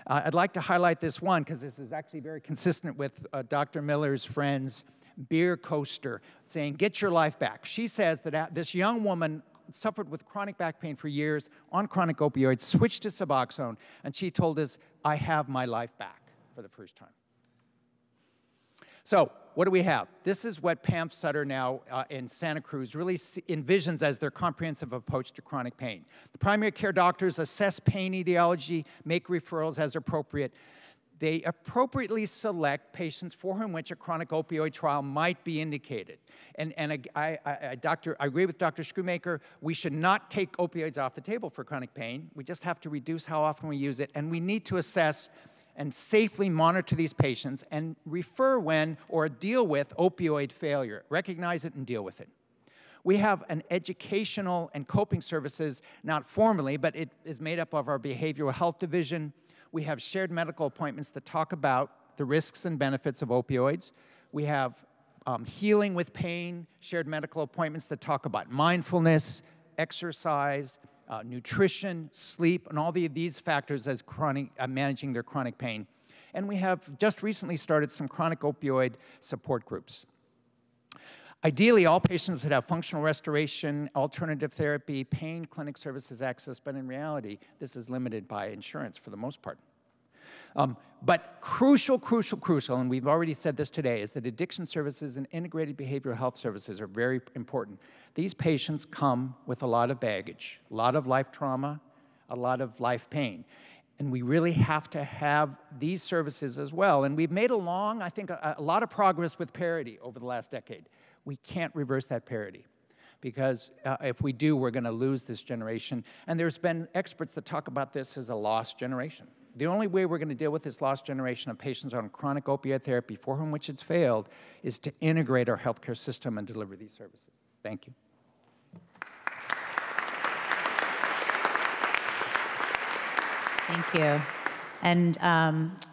Speaker 7: I'd like to highlight this one, because this is actually very consistent with Dr. Miller's friend's beer coaster saying, get your life back. She says that this young woman suffered with chronic back pain for years on chronic opioids, switched to Suboxone, and she told us, I have my life back for the first time. So what do we have? This is what Pam Sutter now in Santa Cruz really envisions as their comprehensive approach to chronic pain. The primary care doctors assess pain etiology, make referrals as appropriate. They appropriately select patients for whom which a chronic opioid trial might be indicated. And I agree with Dr. Schoomaker, we should not take opioids off the table for chronic pain. We just have to reduce how often we use it, and we need to assess and safely monitor these patients and refer when or deal with opioid failure. Recognize it and deal with it. We have an educational and coping services, not formally, but it is made up of our behavioral health division. We have shared medical appointments that talk about the risks and benefits of opioids. We have healing with pain, shared medical appointments that talk about mindfulness, exercise, nutrition, sleep, and all these factors as managing their chronic pain. And we have just recently started some chronic opioid support groups. Ideally, all patients would have functional restoration, alternative therapy, pain clinic services access, but in reality, this is limited by insurance for the most part. But crucial, and we've already said this today, is that addiction services and integrated behavioral health services are very important. These patients come with a lot of baggage, a lot of life trauma, a lot of life pain. And we really have to have these services as well. And we've made a lot of progress with parity over the last decade. We can't reverse that parity. because if we do, we're going to lose this generation. And there's been experts that talk about this as a lost generation. The only way we're going to deal with this lost generation of patients on chronic opioid therapy for whom which it's failed is to integrate our healthcare system and deliver these services. Thank you.
Speaker 1: Thank you. And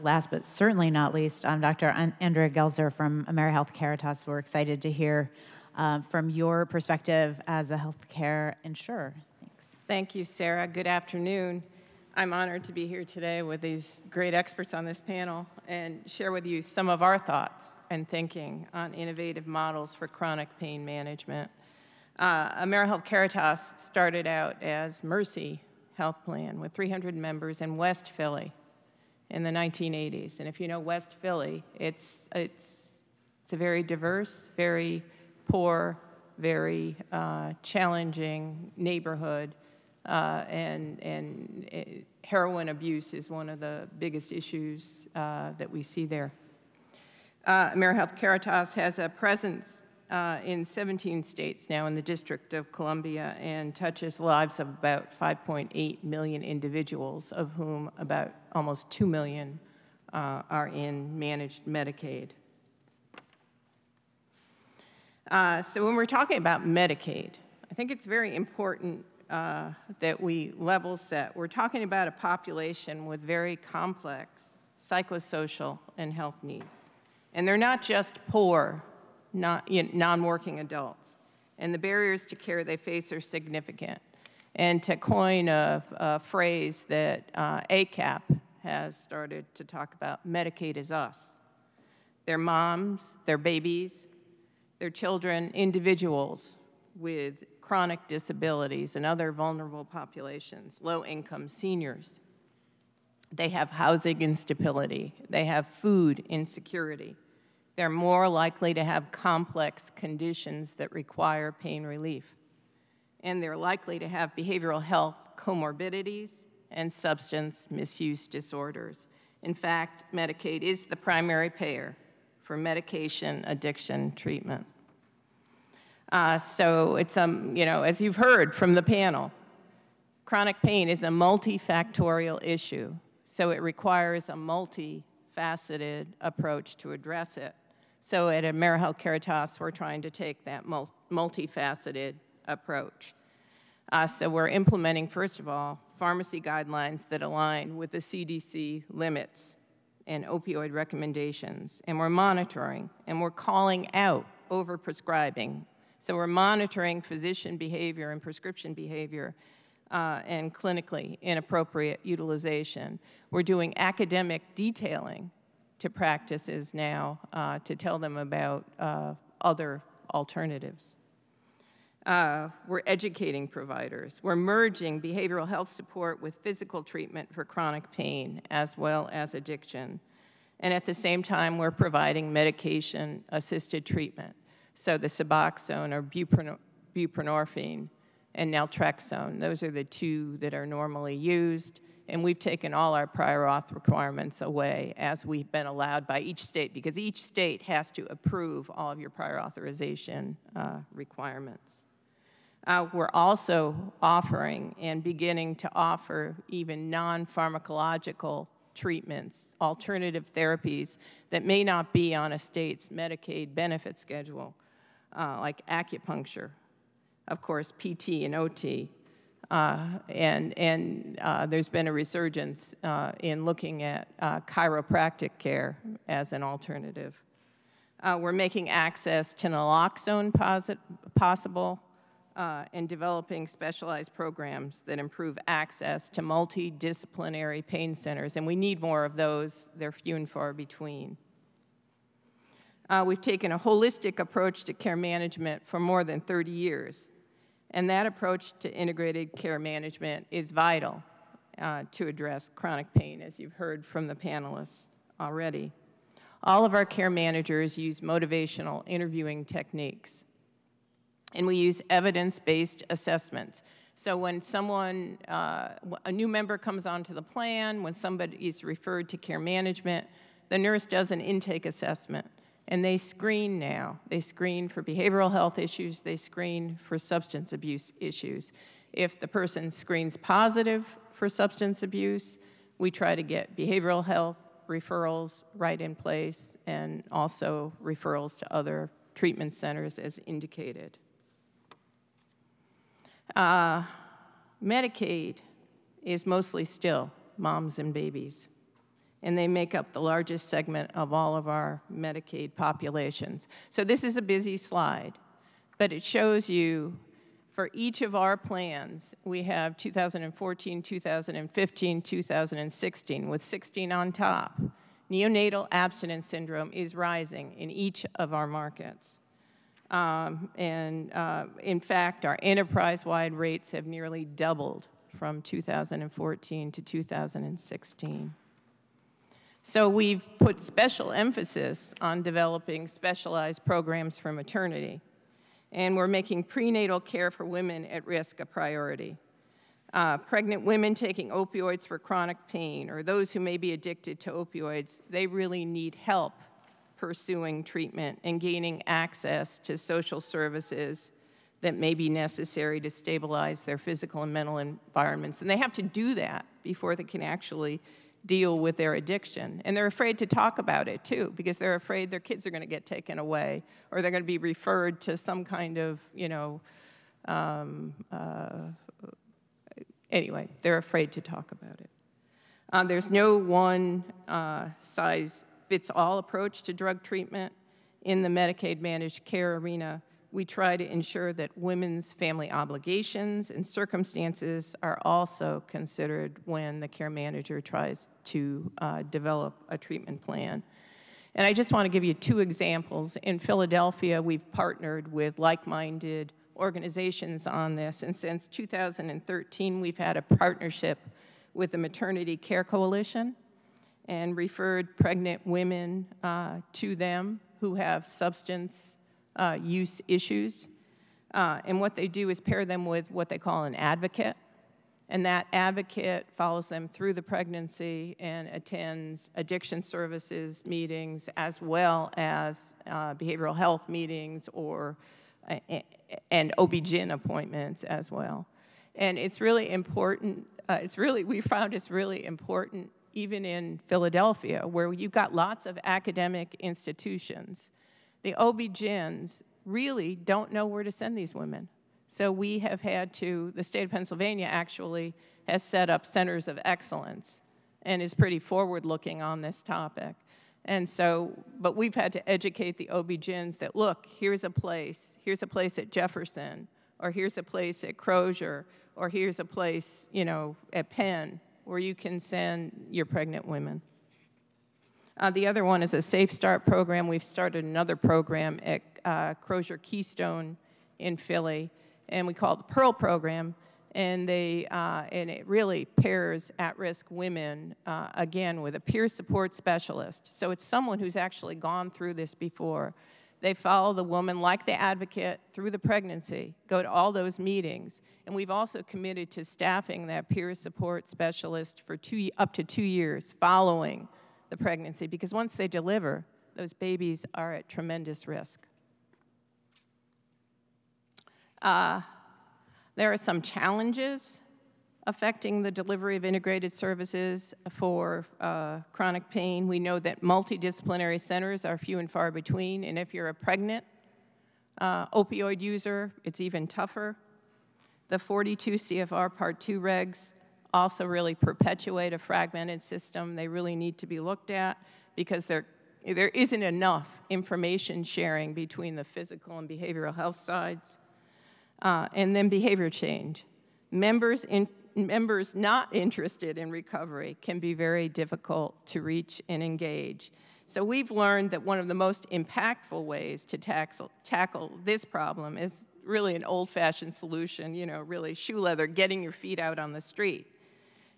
Speaker 1: last but certainly not least, I'm Dr. Andrea Gelzer from AmeriHealth Caritas. We're excited to hear from your perspective as a healthcare insurer. Thanks.
Speaker 8: Thank you, Sarah. Good afternoon. I'm honored to be here today with these great experts on this panel and share with you some of our thoughts and thinking on innovative models for chronic pain management. AmeriHealth Caritas started out as Mercy Health Plan with 300 members in West Philly in the 1980s. And if you know West Philly, it's a very diverse, very poor, very challenging neighborhood. And heroin abuse is one of the biggest issues that we see there. AmeriHealth Caritas has a presence in 17 states now in the District of Columbia and touches the lives of about 5.8 million individuals, of whom about almost 2 million are in managed Medicaid. So when we're talking about Medicaid, I think it's very important that we level set. We're talking about a population with very complex psychosocial and health needs. And they're not just poor, non-working adults. And the barriers to care they face are significant. And to coin a phrase that ACAP has started to talk about, Medicaid is us. Their moms, their babies, their children, individuals with chronic disabilities and other vulnerable populations, low-income seniors. They have housing instability. They have food insecurity. They're more likely to have complex conditions that require pain relief. And they're likely to have behavioral health comorbidities and substance misuse disorders. In fact, Medicaid is the primary payer for medication addiction treatment. So it's, as you've heard from the panel, chronic pain is a multifactorial issue. So it requires a multifaceted approach to address it. So at AmeriHealth Caritas, we're trying to take that multifaceted approach. So we're implementing, first of all, pharmacy guidelines that align with the CDC limits and opioid recommendations. And we're monitoring, and we're calling out overprescribing. So we're monitoring physician behavior and prescription behavior and clinically inappropriate utilization. We're doing academic detailing to practices now to tell them about other alternatives. We're educating providers. We're merging behavioral health support with physical treatment for chronic pain as well as addiction. And at the same time, we're providing medication-assisted treatment. So the Suboxone or buprenorphine and naltrexone, those are the two that are normally used. And we've taken all our prior auth requirements away as we've been allowed by each state, because each state has to approve all of your prior authorization requirements. We're also offering and beginning to offer even non-pharmacological treatments, alternative therapies that may not be on a state's Medicaid benefit schedule, like acupuncture, of course, PT and OT. There's been a resurgence in looking at chiropractic care as an alternative. We're making access to naloxone possible and developing specialized programs that improve access to multidisciplinary pain centers, and we need more of those. They're few and far between. We've taken a holistic approach to care management for more than 30 years. And that approach to integrated care management is vital to address chronic pain, as you've heard from the panelists already. All of our care managers use motivational interviewing techniques. And we use evidence-based assessments. So when someone, a new member comes onto the plan, when somebody is referred to care management, the nurse does an intake assessment And they screen now. They screen for behavioral health issues. They screen for substance abuse issues. If the person screens positive for substance abuse, we try to get behavioral health referrals right in place and also referrals to other treatment centers as indicated. Medicaid is mostly still moms and babies, and they make up the largest segment of all of our Medicaid populations. So this is a busy slide, but it shows you for each of our plans, we have 2014, 2015, 2016, with 16 on top. Neonatal abstinence syndrome is rising in each of our markets. In fact, our enterprise-wide rates have nearly doubled from 2014 to 2016. So we've put special emphasis on developing specialized programs for maternity, and we're making prenatal care for women at risk a priority. Pregnant women taking opioids for chronic pain, or those who may be addicted to opioids, they really need help pursuing treatment and gaining access to social services that may be necessary to stabilize their physical and mental environments. And they have to do that before they can actually deal with their addiction. And they're afraid to talk about it, too, because they're afraid their kids are going to get taken away, or they're going to be referred to some kind of, anyway, they're afraid to talk about it. There's no one size fits all approach to drug treatment. In the Medicaid managed care arena, we try to ensure that women's family obligations and circumstances are also considered when the care manager tries to develop a treatment plan. And I just want to give you two examples. In Philadelphia, we've partnered with like-minded organizations on this, and since 2013, we've had a partnership with the Maternity Care Coalition and referred pregnant women to them who have substance use issues. And what they do is pair them with what they call an advocate, and that advocate follows them through the pregnancy and attends addiction services meetings as well as behavioral health meetings or and OB-GYN appointments as well. And it's really important, we found it's really important even in Philadelphia, where you've got lots of academic institutions. The OB-GYNs really don't know where to send these women. So we have had to, the state of Pennsylvania actually has set up centers of excellence and is pretty forward-looking on this topic. And so, but we've had to educate the OB-GYNs that, look, here's a place at Jefferson, or here's a place at Crozier, or here's a place, at Penn, where you can send your pregnant women. The other one is a Safe Start program. We've started another program at Crozier Keystone in Philly, and we call it the Pearl program, and it really pairs at-risk women, again, with a peer support specialist. So it's someone who's actually gone through this before. They follow the woman like the advocate through the pregnancy, go to all those meetings, and we've also committed to staffing that peer support specialist for up to 2 years following the pregnancy, because once they deliver, those babies are at tremendous risk. There are some challenges affecting the delivery of integrated services for chronic pain. We know that multidisciplinary centers are few and far between, and if you're a pregnant opioid user, it's even tougher. The 42 CFR Part 2 regs also really perpetuate a fragmented system. They really need to be looked at because there isn't enough information sharing between the physical and behavioral health sides. And then behavior change. Members not interested in recovery can be very difficult to reach and engage. So we've learned that one of the most impactful ways to tackle this problem is really an old-fashioned solution, really shoe leather, getting your feet out on the street.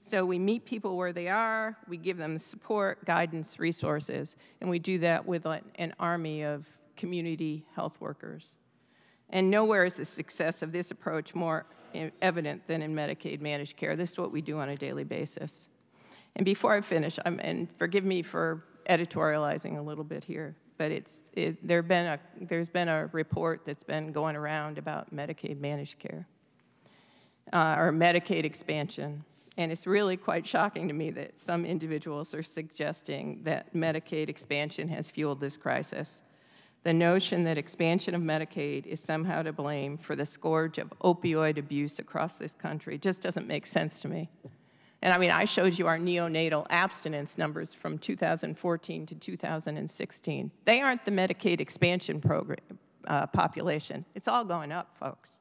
Speaker 8: So we meet people where they are, we give them support, guidance, resources, and we do that with an army of community health workers. And nowhere is the success of this approach more evident than in Medicaid managed care. This is what we do on a daily basis. And before I finish, and forgive me for editorializing a little bit here, but there's been a report that's been going around about Medicaid managed care, or Medicaid expansion. And it's really quite shocking to me that some individuals are suggesting that Medicaid expansion has fueled this crisis. The notion that expansion of Medicaid is somehow to blame for the scourge of opioid abuse across this country just doesn't make sense to me. And I mean, I showed you our neonatal abstinence numbers from 2014 to 2016. They aren't the Medicaid expansion program, population. It's all going up, folks.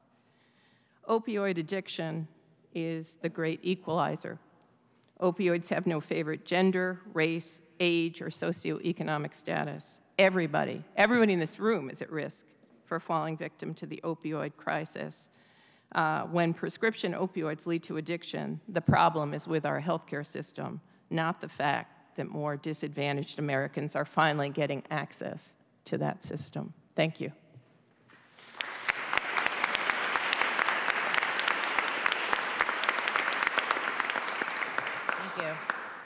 Speaker 8: Opioid addiction is the great equalizer. Opioids have no favorite gender, race, age, or socioeconomic status. Everybody in this room is at risk for falling victim to the opioid crisis. When prescription opioids lead to addiction, the problem is with our healthcare system, not the fact that more disadvantaged Americans are finally getting access to that system. Thank you.
Speaker 1: Thank you.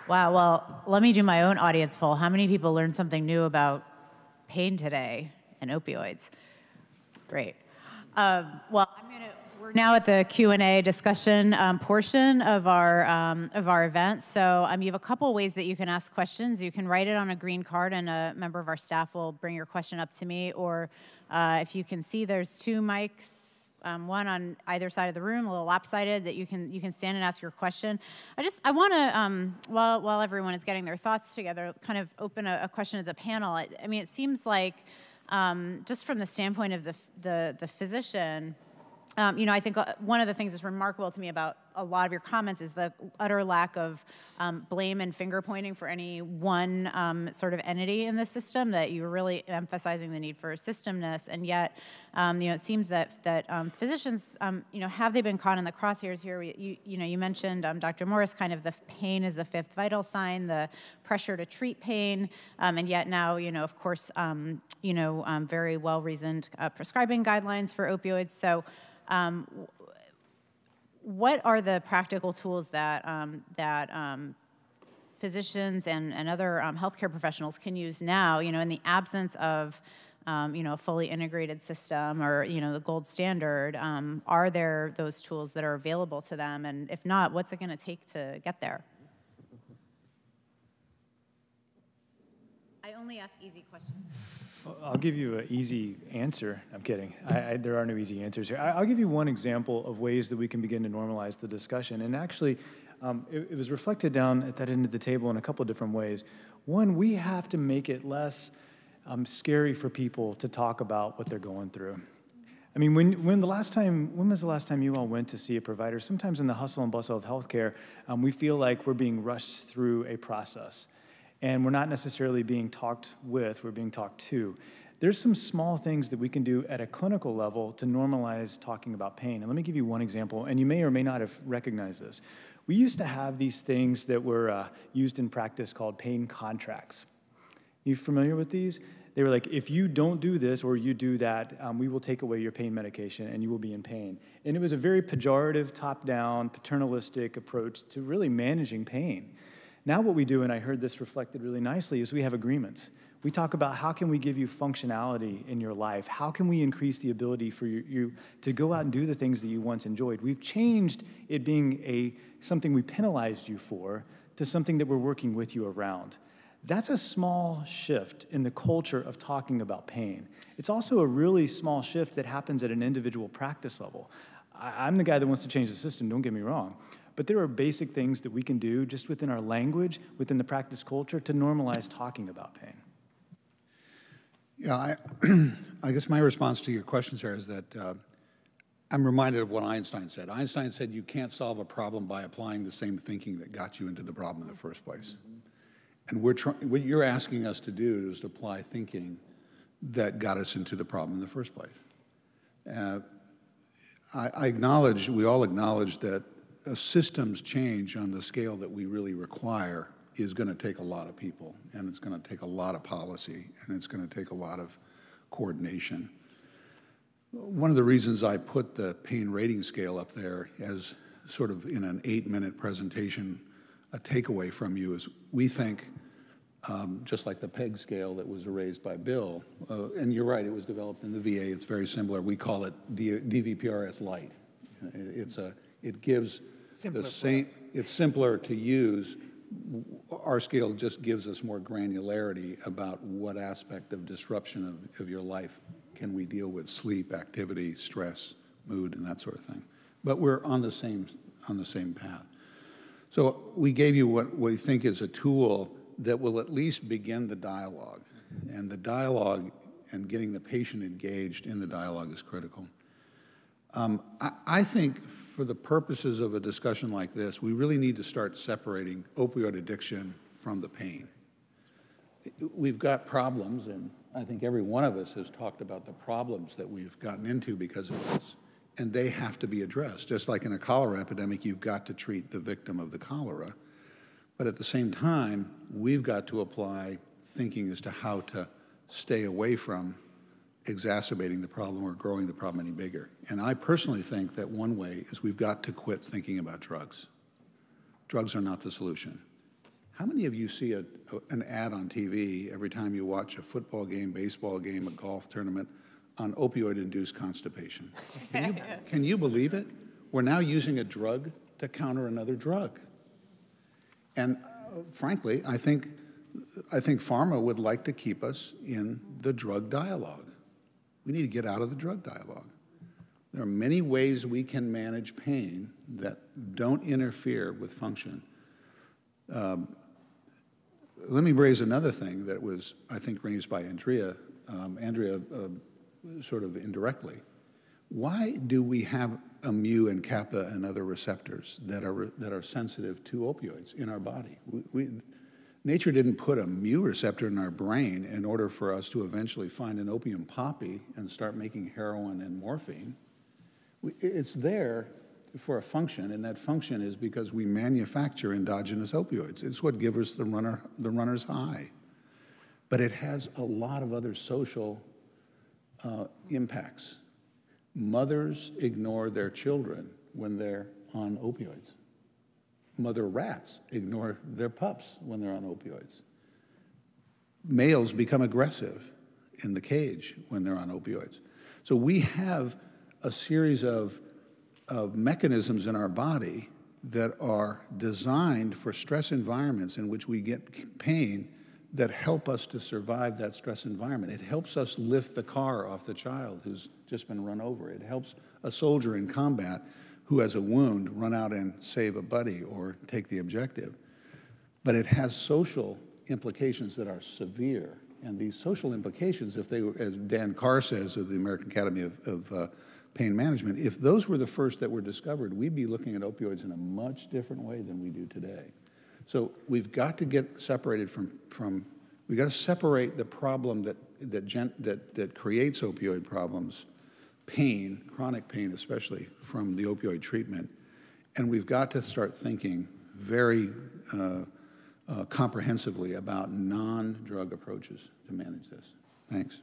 Speaker 1: Wow, well, let me do my own audience poll. How many people learned something new about pain today and opioids? Great. Well, we're now at the Q&A discussion portion of our event. So you have a couple ways that you can ask questions. You can write it on a green card, and a member of our staff will bring your question up to me. Or if you can see, there's two mics, one on either side of the room, a little lopsided, that you can stand and ask your question. I want to, while everyone is getting their thoughts together, kind of open a question to the panel. I mean, it seems like just from the standpoint of the physician. I think one of the things that's remarkable to me about a lot of your comments is the utter lack of blame and finger pointing for any one sort of entity in the system, that you're really emphasizing the need for systemness. And yet, it seems that physicians, have they been caught in the crosshairs here? You mentioned, Dr. Morris, kind of the pain is the fifth vital sign, the pressure to treat pain, and yet now, of course, very well-reasoned prescribing guidelines for opioids. So, what are the practical tools that physicians and other healthcare professionals can use now, in the absence of, a fully integrated system or, the gold standard? Are there those tools that are available to them? And if not, what's it going to take to get there? I only ask easy questions.
Speaker 5: I'll give you an easy answer. I'm kidding. There are no easy answers here. I'll give you one example of ways that we can begin to normalize the discussion. And actually, it was reflected down at that end of the table in a couple of different ways. One, we have to make it less scary for people to talk about what they're going through. I mean, when was the last time you all went to see a provider? Sometimes in the hustle and bustle of healthcare, we feel like we're being rushed through a process. And we're not necessarily being talked with, we're being talked to. There's some small things that we can do at a clinical level to normalize talking about pain. And let me give you one example, and you may or may not have recognized this. We used to have these things that were used in practice called pain contracts. You familiar with these? They were like, if you don't do this or you do that, we will take away your pain medication and you will be in pain. And it was a very pejorative, top-down, paternalistic approach to really managing pain. Now what we do, and I heard this reflected really nicely, is we have agreements. We talk about how can we give you functionality in your life? How can we increase the ability for you to go out and do the things that you once enjoyed? We've changed it being something we penalized you for to something that we're working with you around. That's a small shift in the culture of talking about pain. It's also a really small shift that happens at an individual practice level. I'm the guy that wants to change the system, don't get me wrong. But there are basic things that we can do just within our language, within the practice culture, to normalize talking about pain.
Speaker 6: Yeah, I guess my response to your question, Sarah, is that I'm reminded of what Einstein said. Einstein said you can't solve a problem by applying the same thinking that got you into the problem in the first place. And what you're asking us to do is to apply thinking that got us into the problem in the first place. We all acknowledge that a systems change on the scale that we really require is going to take a lot of people, and it's going to take a lot of policy, and it's going to take a lot of coordination. One of the reasons I put the pain rating scale up there as sort of in an 8-minute presentation, a takeaway from you is we think just like the PEG scale that was raised by Bill. And you're right, it was developed in the VA. It's very similar. We call it DVPRS Lite. It gives the same, it's simpler to use. Our scale just gives us more granularity about what aspect of disruption of your life can we deal with: sleep, activity, stress, mood, and that sort of thing. But we're on the same path. So we gave you what we think is a tool that will at least begin the dialogue. And the dialogue and getting the patient engaged in the dialogue is critical. I think for the purposes of a discussion like this, we really need to start separating opioid addiction from the pain. We've got problems, and I think every one of us has talked about the problems that we've gotten into because of this, and they have to be addressed. Just like in a cholera epidemic, you've got to treat the victim of the cholera, but at the same time, we've got to apply thinking as to how to stay away from exacerbating the problem or growing the problem any bigger. And I personally think that one way is we've got to quit thinking about drugs. Drugs are not the solution. How many of you see an ad on TV every time you watch a football game, baseball game, a golf tournament on opioid-induced constipation? Can you believe it? We're now using a drug to counter another drug. And frankly, I think pharma would like to keep us in the drug dialogue. We need to get out of the drug dialogue. There are many ways we can manage pain that don't interfere with function. Let me raise another thing that was, I think, raised by Andrea, sort of indirectly. Why do we have a mu and kappa and other receptors that are sensitive to opioids in our body? Nature didn't put a mu receptor in our brain in order for us to eventually find an opium poppy and start making heroin and morphine. It's there for a function, and that function is because we manufacture endogenous opioids. It's what gives us the runner's high. But it has a lot of other social impacts. Mothers ignore their children when they're on opioids. Mother rats ignore their pups when they're on opioids. Males become aggressive in the cage when they're on opioids. So we have a series of mechanisms in our body that are designed for stress environments in which we get pain that help us to survive that stress environment. It helps us lift the car off the child who's just been run over. It helps a soldier in combat who has a wound run out and save a buddy or take the objective. But it has social implications that are severe. And these social implications, if they were, as Dan Carr says of the American Academy of Pain Management, if those were the first that were discovered, we'd be looking at opioids in a much different way than we do today. So we've got to get separated we've got to separate the problem that creates opioid problems, pain, chronic pain especially, from the opioid treatment. And we've got to start thinking very comprehensively about non-drug approaches to manage this. Thanks.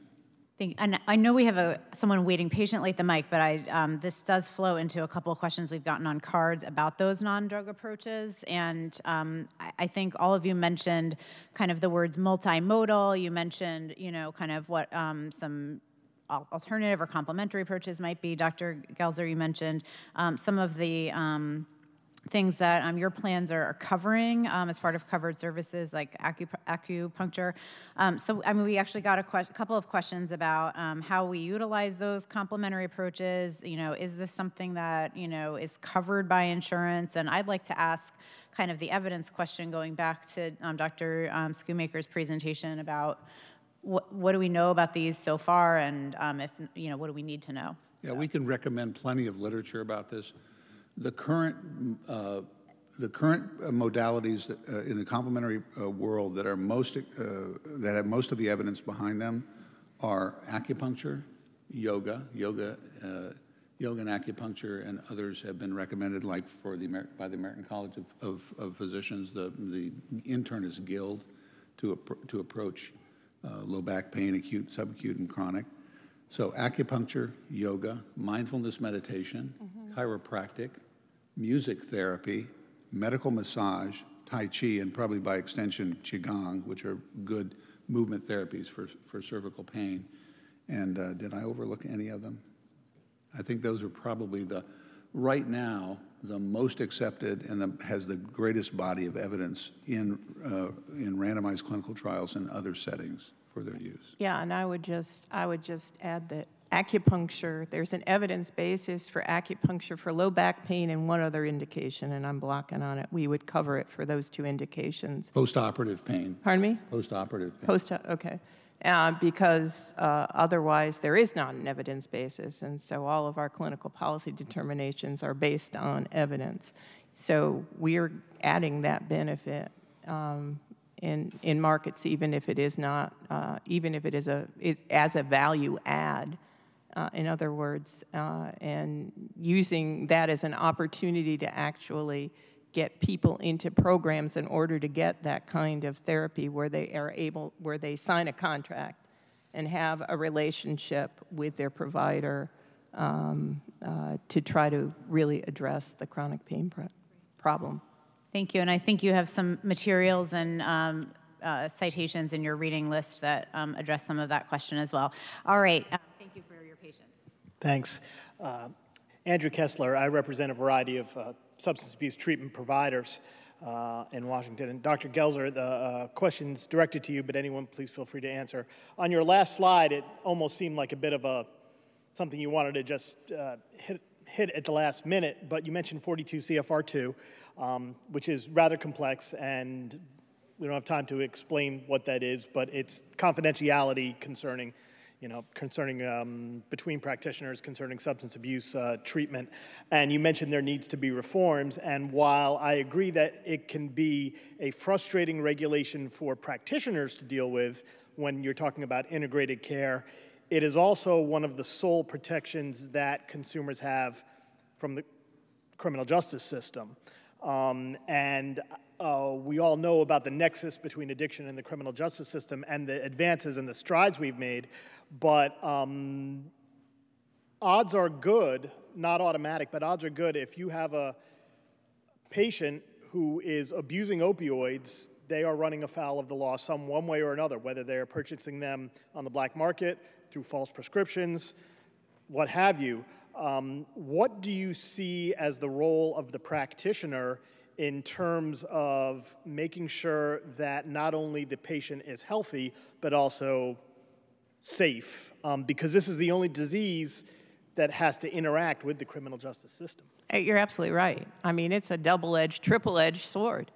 Speaker 1: And I know we have someone waiting patiently at the mic, but this does flow into a couple of questions we've gotten on cards about those non-drug approaches. And I think all of you mentioned kind of the words multimodal. You mentioned, kind of what some alternative or complementary approaches might be. Dr. Gelzer, you mentioned some of the things that your plans are covering as part of covered services like acupuncture. We actually got a couple of questions about how we utilize those complementary approaches. Is this something that, is covered by insurance? And I'd like to ask kind of the evidence question going back to Dr. Schoomaker's presentation about what do we know about these so far, and what do we need to know?
Speaker 6: Yeah, we can recommend plenty of literature about this. The current modalities in the complementary world that are that have most of the evidence behind them are acupuncture, yoga and acupuncture, and others have been recommended, like by the American College of Physicians, the internist guild, to approach low back pain, acute, subacute, and chronic. So acupuncture, yoga, mindfulness meditation, chiropractic, music therapy, medical massage, Tai Chi and probably by extension Qigong, which are good movement therapies for cervical pain. And did I overlook any of them? I think those are probably right now, the most accepted and has the greatest body of evidence in randomized clinical trials and other settings for their use.
Speaker 8: Yeah, and I would just add that acupuncture, there's an evidence basis for acupuncture for low back pain and one other indication, and I'm blocking on it. We would cover it for those 2 indications.
Speaker 6: Post-operative pain.
Speaker 8: Pardon me?
Speaker 6: Post-operative pain.
Speaker 8: Okay. Because otherwise there is not an evidence basis, and so all of our clinical policy determinations are based on evidence. So we're adding that benefit in markets, even if it is not, even if it is as a value add. In other words, and using that as an opportunity to actually get people into programs in order to get that kind of therapy where they sign a contract and have a relationship with their provider to try to really address the chronic pain problem.
Speaker 1: Thank you, and I think you have some materials and citations in your reading list that address some of that question as well. All right, thank you for your patience.
Speaker 9: Thanks. Andrew Kessler, I represent a variety of substance abuse treatment providers in Washington. And Dr. Gelzer, the question's directed to you, but anyone please feel free to answer. On your last slide, it almost seemed like a bit of something you wanted to just hit at the last minute, but you mentioned 42 CFR 2, which is rather complex, and we don't have time to explain what that is, but it's confidentiality concerning between practitioners concerning substance abuse treatment. And you mentioned there needs to be reforms. And while I agree that it can be a frustrating regulation for practitioners to deal with when you're talking about integrated care, it is also one of the sole protections that consumers have from the criminal justice system. We all know about the nexus between addiction and the criminal justice system and the advances and the strides we've made, but odds are good, not automatic, but odds are good if you have a patient who is abusing opioids, they are running afoul of the law one way or another, whether they're purchasing them on the black market, through false prescriptions, what have you. What do you see as the role of the practitioner in terms of making sure that not only the patient is healthy, but also safe? Because this is the only disease that has to interact with the criminal justice system.
Speaker 8: You're absolutely right. I mean, it's a double-edged, triple-edged sword.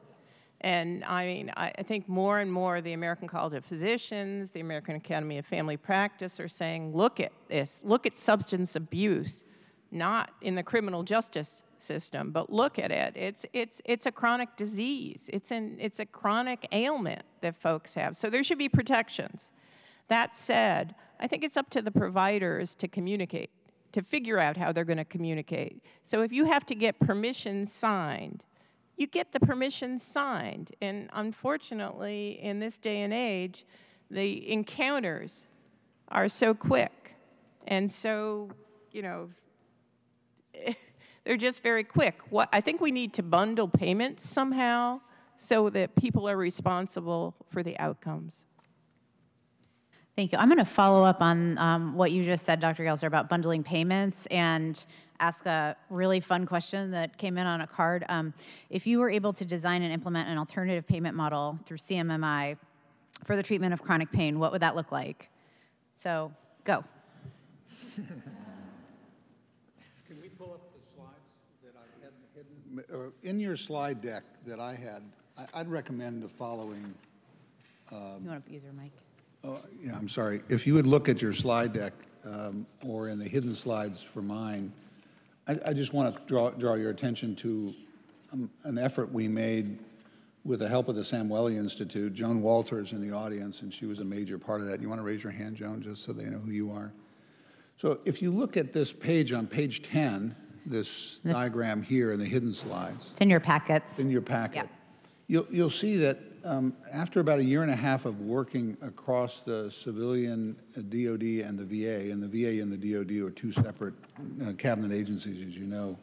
Speaker 8: And I mean, I think more and more the American College of Physicians, the American Academy of Family Practice are saying, look at this, look at substance abuse, not in the criminal justice system, but look at it. It's a chronic disease. It's a chronic ailment that folks have. So there should be protections. That said, I think it's up to the providers to communicate, to figure out how they're going to communicate. So if you have to get permission signed, you get the permission signed. And unfortunately, in this day and age, the encounters are so quick. And so, you know, they're just very quick. I think we need to bundle payments somehow so that people are responsible for the outcomes.
Speaker 1: Thank you. I'm going to follow up on what you just said, Dr. Gelzer, about bundling payments and ask a really fun question that came in on a card. If you were able to design and implement an alternative payment model through CMMI for the treatment of chronic pain, what would that look like? So, go.
Speaker 6: Can we pull up the slides that I had hidden? Or in your slide deck that I had, I'd recommend the following.
Speaker 1: You want to use your mic?
Speaker 6: Oh, yeah, I'm sorry. If you would look at your slide deck or in the hidden slides for mine, I just want to draw your attention to an effort we made with the help of the Samueli Institute. Joan Walter's in the audience, and she was a major part of that. You want to raise your hand, Joan, just so they know who you are? So if you look at this page on page 10, this diagram here in the hidden slides.
Speaker 1: It's in your packets.
Speaker 6: It's in your packet.
Speaker 1: Yeah.
Speaker 6: You'll see that after about 1.5 years of working across the civilian DOD and the VA, and the VA and the DOD are two separate cabinet agencies, as you know,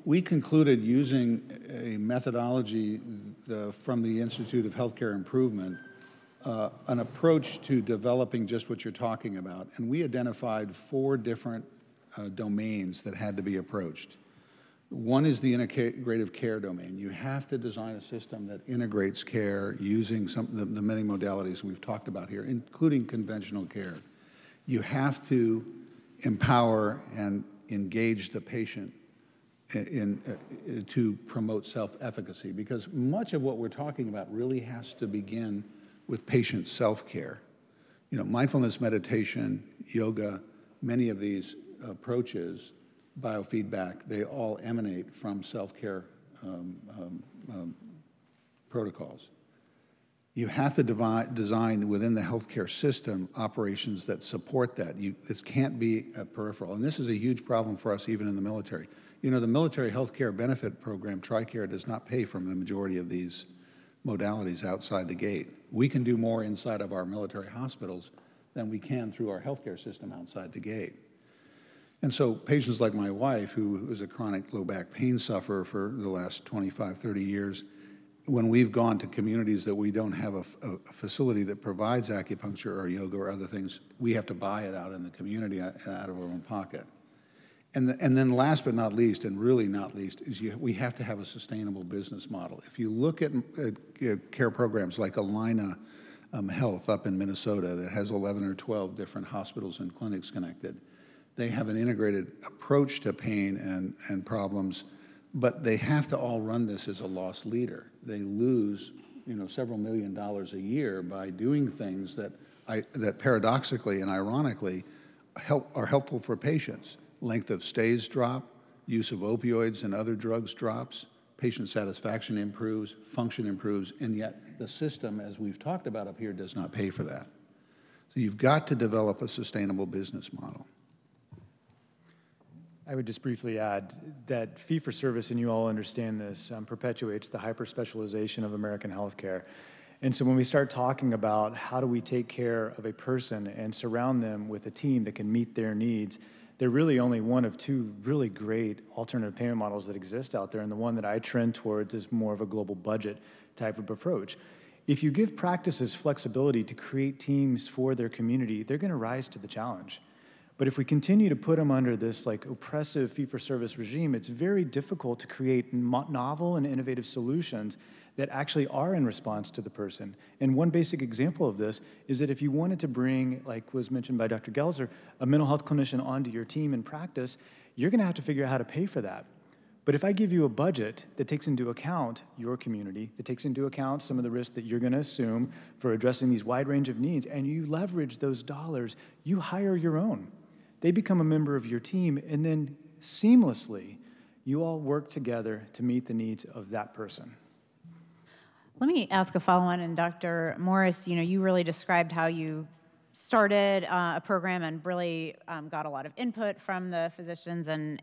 Speaker 6: we concluded using a methodology from the Institute of Healthcare Improvement, an approach to developing just what you're talking about. And we identified 4 different domains that had to be approached. One is the integrative care domain. You have to design a system that integrates care using the many modalities we've talked about here, including conventional care. You have to empower and engage the patient to promote self-efficacy, because much of what we're talking about really has to begin with patient self-care. You know, mindfulness meditation, yoga, many of these approaches, biofeedback, they all emanate from self-care protocols. You have to design within the healthcare system operations that support that. This can't be a peripheral, and this is a huge problem for us even in the military. You know, the military healthcare benefit program, TRICARE, does not pay for the majority of these modalities outside the gate. We can do more inside of our military hospitals than we can through our healthcare system outside the gate. And so patients like my wife, who is a chronic low back pain sufferer for the last 25, 30 years, when we've gone to communities that we don't have a facility that provides acupuncture or yoga or other things, we have to buy it out in the community out of our own pocket. And then last but not least, and really not least, is we have to have a sustainable business model. If you look at care programs like Alina Health up in Minnesota that has 11 or 12 different hospitals and clinics connected, they have an integrated approach to pain and problems, but they have to all run this as a loss leader. They lose, you know, several $1 million a year by doing things that paradoxically and ironically are helpful for patients. Length of stays drop, use of opioids and other drugs drops, patient satisfaction improves, function improves, and yet the system, as we've talked about up here, does not pay for that. So you've got to develop a sustainable business model.
Speaker 5: I would just briefly add that fee-for-service, and you all understand this, perpetuates the hyper-specialization of American healthcare. And so when we start talking about how do we take care of a person and surround them with a team that can meet their needs, they're really only one of 2 really great alternative payment models that exist out there, and the one that I trend towards is more of a global budget type of approach. If you give practices flexibility to create teams for their community, they're going to rise to the challenge. But if we continue to put them under this like oppressive fee-for-service regime, it's very difficult to create novel and innovative solutions that actually are in response to the person. And one basic example of this is that if you wanted to bring, like was mentioned by Dr. Gelzer, a mental health clinician onto your team in practice, you're going to have to figure out how to pay for that. But if I give you a budget that takes into account your community, that takes into account some of the risks that you're going to assume for addressing these wide range of needs, and you leverage those dollars, you hire your own. They become a member of your team, and then seamlessly, you all work together to meet the needs of that person.
Speaker 1: Let me ask a follow-on, and Dr. Morris, you know, you really described how you started a program and really got a lot of input from the physicians and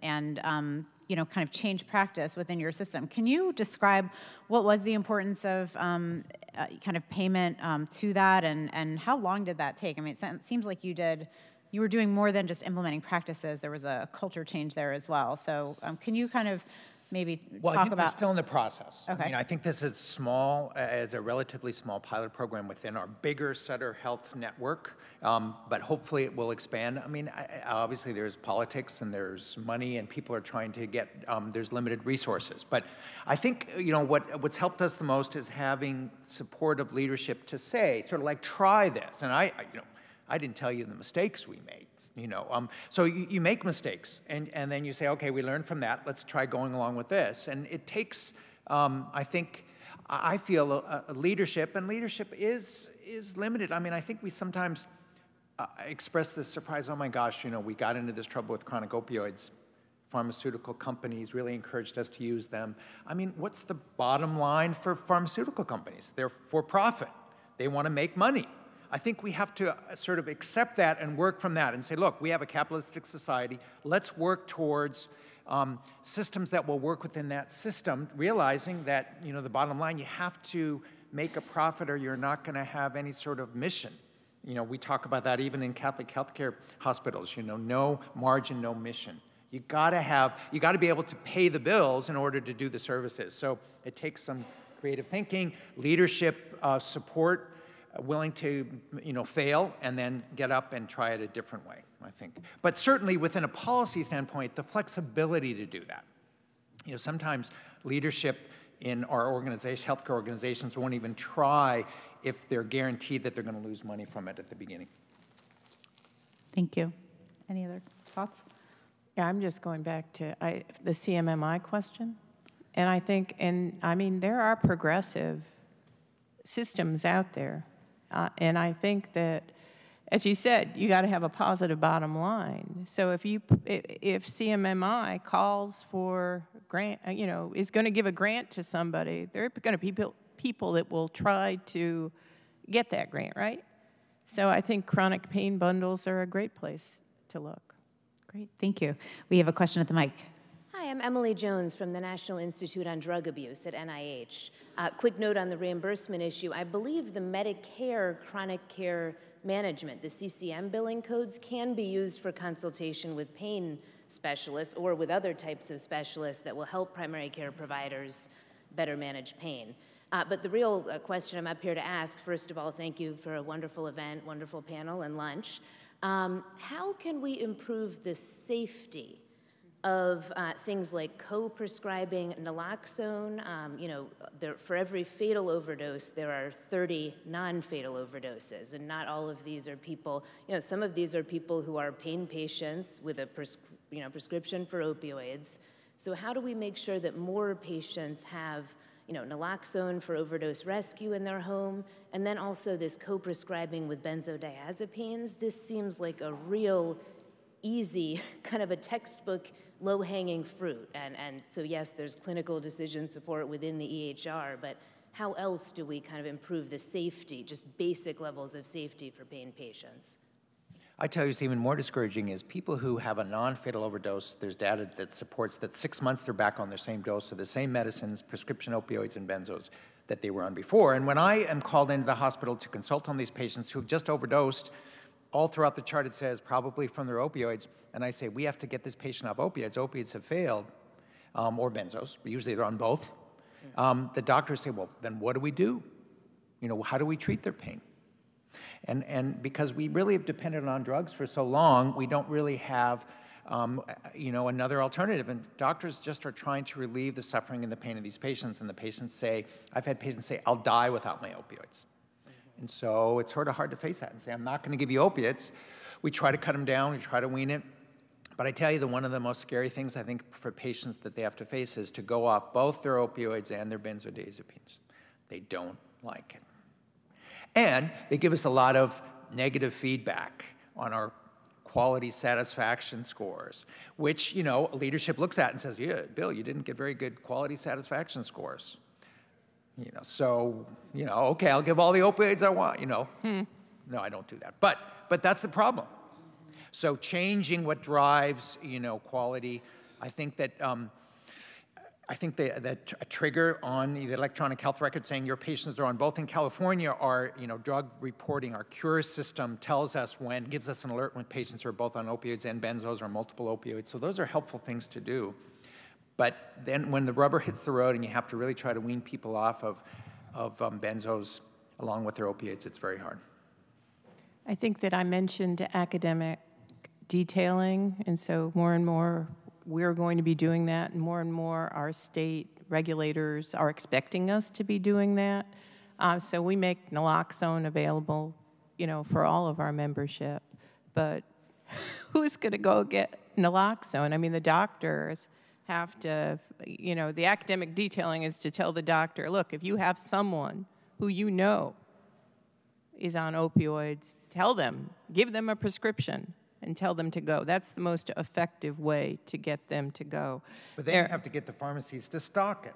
Speaker 1: you know, kind of changed practice within your system. Can you describe what was the importance of kind of payment to that, and how long did that take? I mean, it seems like you were doing more than just implementing practices. There was a culture change there as well. So can you kind of maybe talk about...
Speaker 7: Well, I think we're still in the process.
Speaker 1: Okay.
Speaker 7: I mean, I think this is small, as a relatively small pilot program within our bigger Sutter Health network, but hopefully it will expand. I mean, obviously there's politics and there's money and people are trying to get, there's limited resources. But I think, you know, what's helped us the most is having supportive leadership to say, sort of like, try this. And I didn't tell you the mistakes we made. You know, so you make mistakes, and then you say, okay, we learned from that. Let's try going along with this. And it takes, I feel, leadership, and leadership is limited. I mean, I think we sometimes express this surprise, oh my gosh, you know, we got into this trouble with chronic opioids. Pharmaceutical companies really encouraged us to use them. I mean, what's the bottom line for pharmaceutical companies? They're for profit. They want to make money. I think we have to sort of accept that and work from that and say, look, we have a capitalistic society. Let's work towards systems that will work within that system, realizing that, you know, the bottom line, you have to make a profit or you're not going to have any sort of mission. You know, we talk about that even in Catholic healthcare hospitals, you know, no margin, no mission. You gotta be able to pay the bills in order to do the services. So it takes some creative thinking, leadership, support, willing to fail and then get up and try it a different way, I think. But certainly within a policy standpoint, the flexibility to do that. Sometimes leadership in our healthcare organizations won't even try if they're guaranteed that they're going to lose money from it at the beginning.
Speaker 1: Thank you. Any other thoughts?
Speaker 8: Yeah, I'm just going back to the CMMI question. And I think, there are progressive systems out there. And I think that, as you said, you got to have a positive bottom line. So if CMMI calls for grant, is going to give a grant to somebody, there are going to be people that will try to get that grant, right? So I think chronic pain bundles are a great place to look.
Speaker 1: Great, thank you. We have a question at the mic.
Speaker 10: Hi, I'm Emily Jones from the National Institute on Drug Abuse at NIH. Quick note on the reimbursement issue. I believe the Medicare chronic care management, the CCM billing codes, can be used for consultation with pain specialists or with other types of specialists that will help primary care providers better manage pain. But the real question I'm up here to ask, first of all, thank you for a wonderful event, wonderful panel and lunch. How can we improve the safety of things like co-prescribing naloxone? For every fatal overdose, there are 30 non-fatal overdoses, and not all of these are people, some of these are people who are pain patients with a prescription for opioids. So how do we make sure that more patients have naloxone for overdose rescue in their home, and then also this co-prescribing with benzodiazepines? This seems like a real easy, kind of a textbook low-hanging fruit. And so yes, there's clinical decision support within the EHR, but how else do we kind of improve the safety, just basic levels of safety for pain patients?
Speaker 7: I tell you, it's even more discouraging is people who have a non-fatal overdose, there's data that supports that 6 months they're back on their same dose of the same medicines, prescription opioids and benzos that they were on before. And when I am called into the hospital to consult on these patients who've just overdosed, all throughout the chart it says probably from their opioids, and I say we have to get this patient off opiates. Opiates have failed, or benzos, but usually they're on both. The doctors say, well, then what do we do? How do we treat their pain? And because we really have depended on drugs for so long, we don't really have, another alternative. And doctors just are trying to relieve the suffering and the pain of these patients. And the patients say, I've had patients say, I'll die without my opioids. And so it's sort of hard to face that and say, I'm not going to give you opiates. We try to cut them down. We try to wean it. But I tell you that one of the most scary things I think for patients that they have to face is to go off both their opioids and their benzodiazepines. They don't like it. And they give us a lot of negative feedback on our quality satisfaction scores, which, leadership looks at and says, yeah, Bill, you didn't get very good quality satisfaction scores. Okay, I'll give all the opioids I want, No, I don't do that. But that's the problem. So changing what drives, quality, I think that a trigger on the electronic health record saying your patients are on both in California, our drug reporting, our cure system tells us gives us an alert when patients are both on opioids and benzos or multiple opioids. So those are helpful things to do. But then when the rubber hits the road and you have to really try to wean people off of benzos along with their opiates, it's very hard.
Speaker 8: I think that I mentioned academic detailing, and so more and more we're going to be doing that, and more our state regulators are expecting us to be doing that. So we make naloxone available, for all of our membership. But who's going to go get naloxone? I mean, the doctors have to, the academic detailing is to tell the doctor, look, if you have someone who is on opioids, tell them, give them a prescription and tell them to go. That's the most effective way to get them to go.
Speaker 7: But then you have to get the pharmacies to stock it,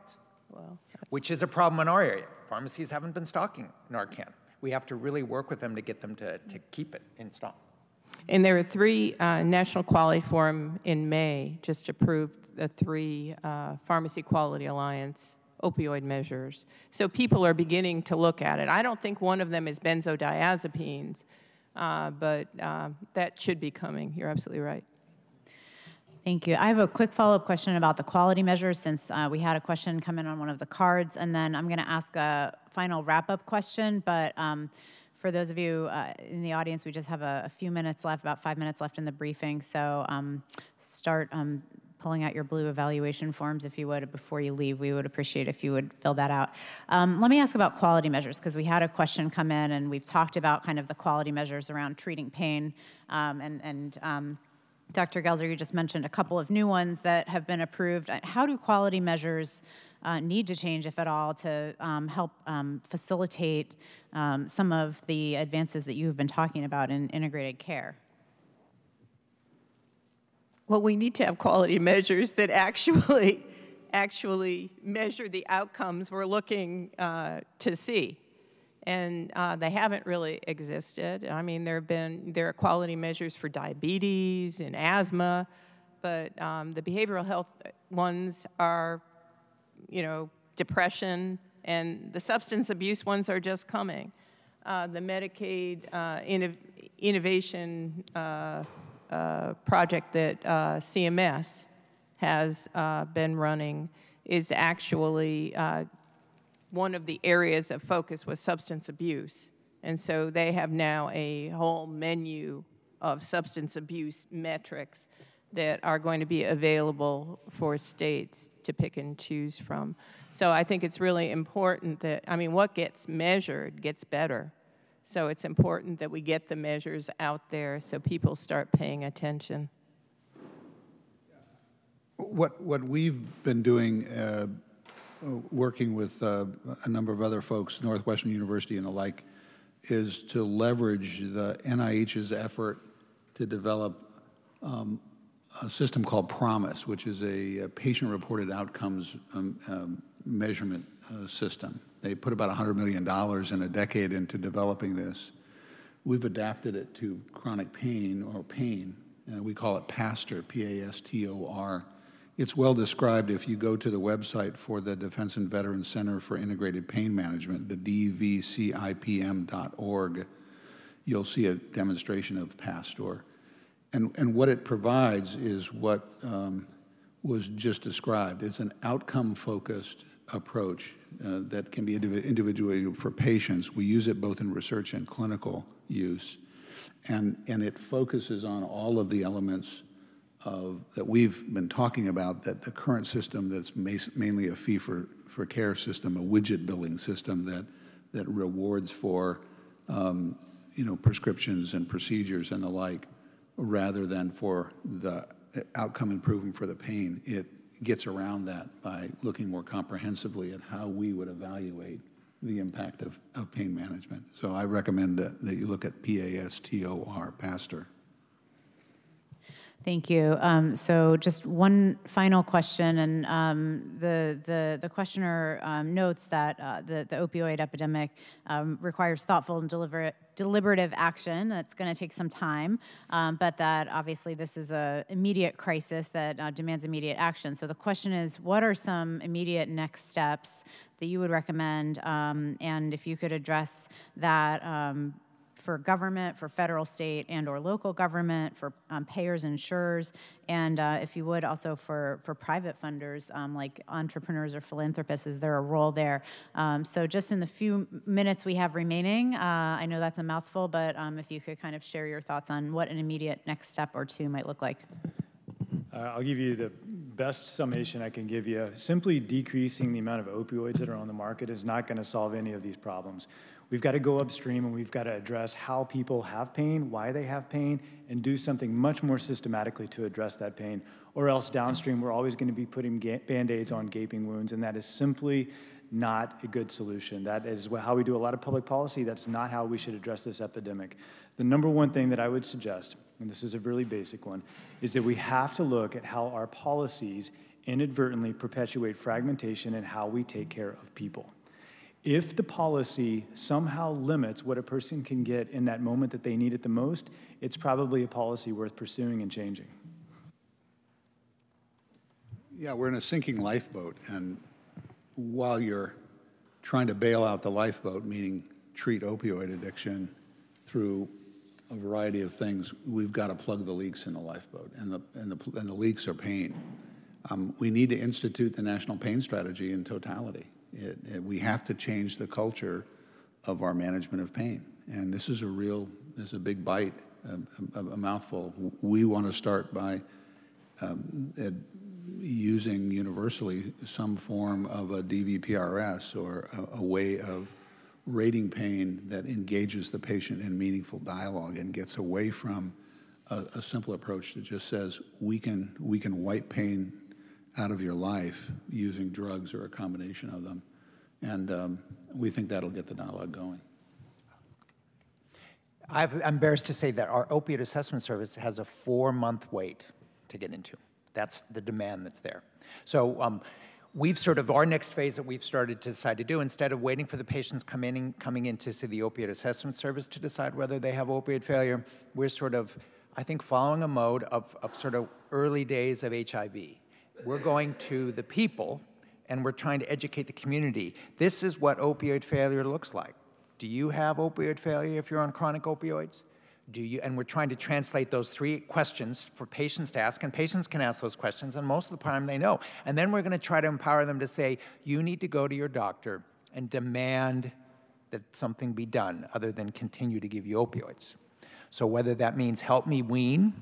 Speaker 7: which is a problem in our area. Pharmacies haven't been stocking Narcan. We have to really work with them to get them to keep it in stock.
Speaker 8: And there are 3 National Quality Forum in May just approved the 3 Pharmacy Quality Alliance opioid measures. So people are beginning to look at it. I don't think one of them is benzodiazepines, but that should be coming. You're absolutely right.
Speaker 1: Thank you. I have a quick follow-up question about the quality measures since we had a question come in on one of the cards, and then I'm going to ask a final wrap-up question, but for those of you in the audience, we just have a few minutes left, about 5 minutes left in the briefing, so start pulling out your blue evaluation forms if you would before you leave. We would appreciate if you would fill that out. Let me ask about quality measures, because we had a question come in, and we've talked about kind of the quality measures around treating pain, Dr. Gelzer, you just mentioned a couple of new ones that have been approved. How do quality measures need to change, if at all, to help facilitate some of the advances that you've been talking about in integrated care?
Speaker 8: Well, we need to have quality measures that actually measure the outcomes we're looking to see. And they haven't really existed. I mean, there are quality measures for diabetes and asthma, but the behavioral health ones are, depression, and the substance abuse ones are just coming. The Medicaid innovation project that CMS has been running is actually one of the areas of focus was substance abuse. And so they have now a whole menu of substance abuse metrics that are going to be available for states to pick and choose from. So I think it's really important that, what gets measured gets better. So it's important that we get the measures out there so people start paying attention.
Speaker 6: What we've been doing working with a number of other folks, Northwestern University and the like, is to leverage the NIH's effort to develop a system called PROMISE, which is a patient-reported outcomes measurement system. They put about $100 million in a decade into developing this. We've adapted it to chronic pain or pain. We call it PASTOR, P-A-S-T-O-R. It's well described if you go to the website for the Defense and Veterans Center for Integrated Pain Management, the dvcipm.org. You'll see a demonstration of PASTOR. And what it provides is what was just described. It's an outcome-focused approach that can be individuated for patients. We use it both in research and clinical use. And it focuses on all of the elements that we've been talking about, that the current system that's mainly a fee-for-care system, a widget billing system that rewards for prescriptions and procedures and the like, rather than for the outcome improvement for the pain. It gets around that by looking more comprehensively at how we would evaluate the impact of pain management. So I recommend that you look at PASTOR, PASTOR.
Speaker 1: Thank you. So just one final question, and the questioner notes that the opioid epidemic requires thoughtful and deliberative action. That's going to take some time, but that obviously this is an immediate crisis that demands immediate action. So the question is, what are some immediate next steps that you would recommend, and if you could address that for government, for federal, state, and or local government, for payers and insurers, and if you would also for private funders like entrepreneurs or philanthropists, is there a role there? So just in the few minutes we have remaining, I know that's a mouthful, but if you could kind of share your thoughts on what an immediate next step or two might look like.
Speaker 5: I'll give you the best summation I can give you. Simply decreasing the amount of opioids that are on the market is not going to solve any of these problems. We've got to go upstream, and we've got to address how people have pain, why they have pain, and do something much more systematically to address that pain. Or else downstream, we're always going to be putting Band-Aids on gaping wounds, and that is simply not a good solution. That is how we do a lot of public policy. That's not how we should address this epidemic. The number one thing that I would suggest, and this is a really basic one, is that we have to look at how our policies inadvertently perpetuate fragmentation in how we take care of people. If the policy somehow limits what a person can get in that moment that they need it the most, it's probably a policy worth pursuing and changing.
Speaker 6: Yeah, we're in a sinking lifeboat, and while you're trying to bail out the lifeboat, meaning treat opioid addiction through a variety of things, we've got to plug the leaks in the lifeboat, and the leaks are pain. We need to institute the national pain strategy in totality. We have to change the culture of our management of pain, and this is a big bite, a mouthful. We want to start by using universally some form of a DVPRS or a way of rating pain that engages the patient in meaningful dialogue and gets away from a simple approach that just says we can wipe pain out of your life using drugs or a combination of them, and we think that'll get the dialogue going.
Speaker 7: I'm embarrassed to say that our opioid assessment service has a 4-month wait to get into. That's the demand that's there. So we've sort of, our next phase that we've started to decide to do, instead of waiting for the patients coming in to see the opioid assessment service to decide whether they have opioid failure, we're sort of, I think, following a mode of sort of early days of HIV. We're going to the people and we're trying to educate the community. This is what opioid failure looks like. Do you have opioid failure if you're on chronic opioids? And we're trying to translate those 3 questions for patients to ask, and patients can ask those questions, and most of the time they know. And then we're going to try to empower them to say, you need to go to your doctor and demand that something be done other than continue to give you opioids. So whether that means help me wean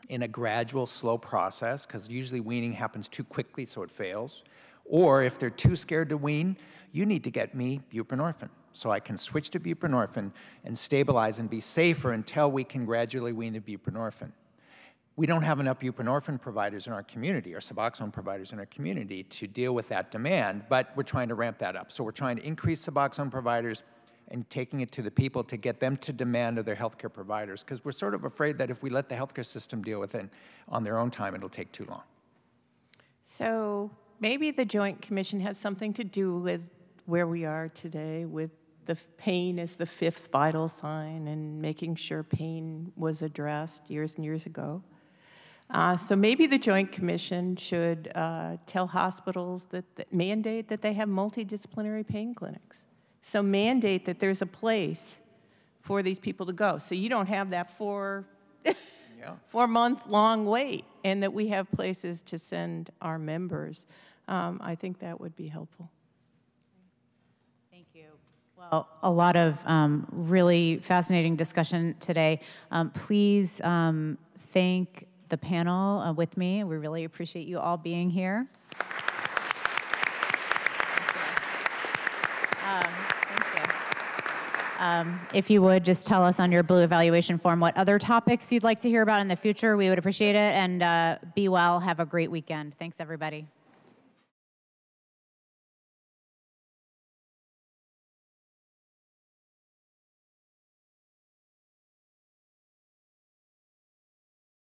Speaker 7: in a gradual, slow process, because usually weaning happens too quickly so it fails, or if they're too scared to wean, you need to get me buprenorphine, so I can switch to buprenorphine and stabilize and be safer until we can gradually wean the buprenorphine. We don't have enough buprenorphine providers in our community, or Suboxone providers in our community, to deal with that demand, but we're trying to ramp that up. So we're trying to increase Suboxone providers and taking it to the people to get them to demand of their healthcare providers, because we're sort of afraid that if we let the healthcare system deal with it on their own time, it'll take too long.
Speaker 8: So maybe the Joint Commission has something to do with where we are today, with the pain as the 5th vital sign and making sure pain was addressed years and years ago. So maybe the Joint Commission should tell hospitals that mandate that they have multidisciplinary pain clinics. So mandate that there's a place for these people to go. So you don't have that 4-month-long wait, and that we have places to send our members. I think that would be helpful.
Speaker 1: Well, a lot of really fascinating discussion today. Please thank the panel with me. We really appreciate you all being here. If you would, just tell us on your blue evaluation form what other topics you'd like to hear about in the future. We would appreciate it. And be well. Have a great weekend. Thanks, everybody.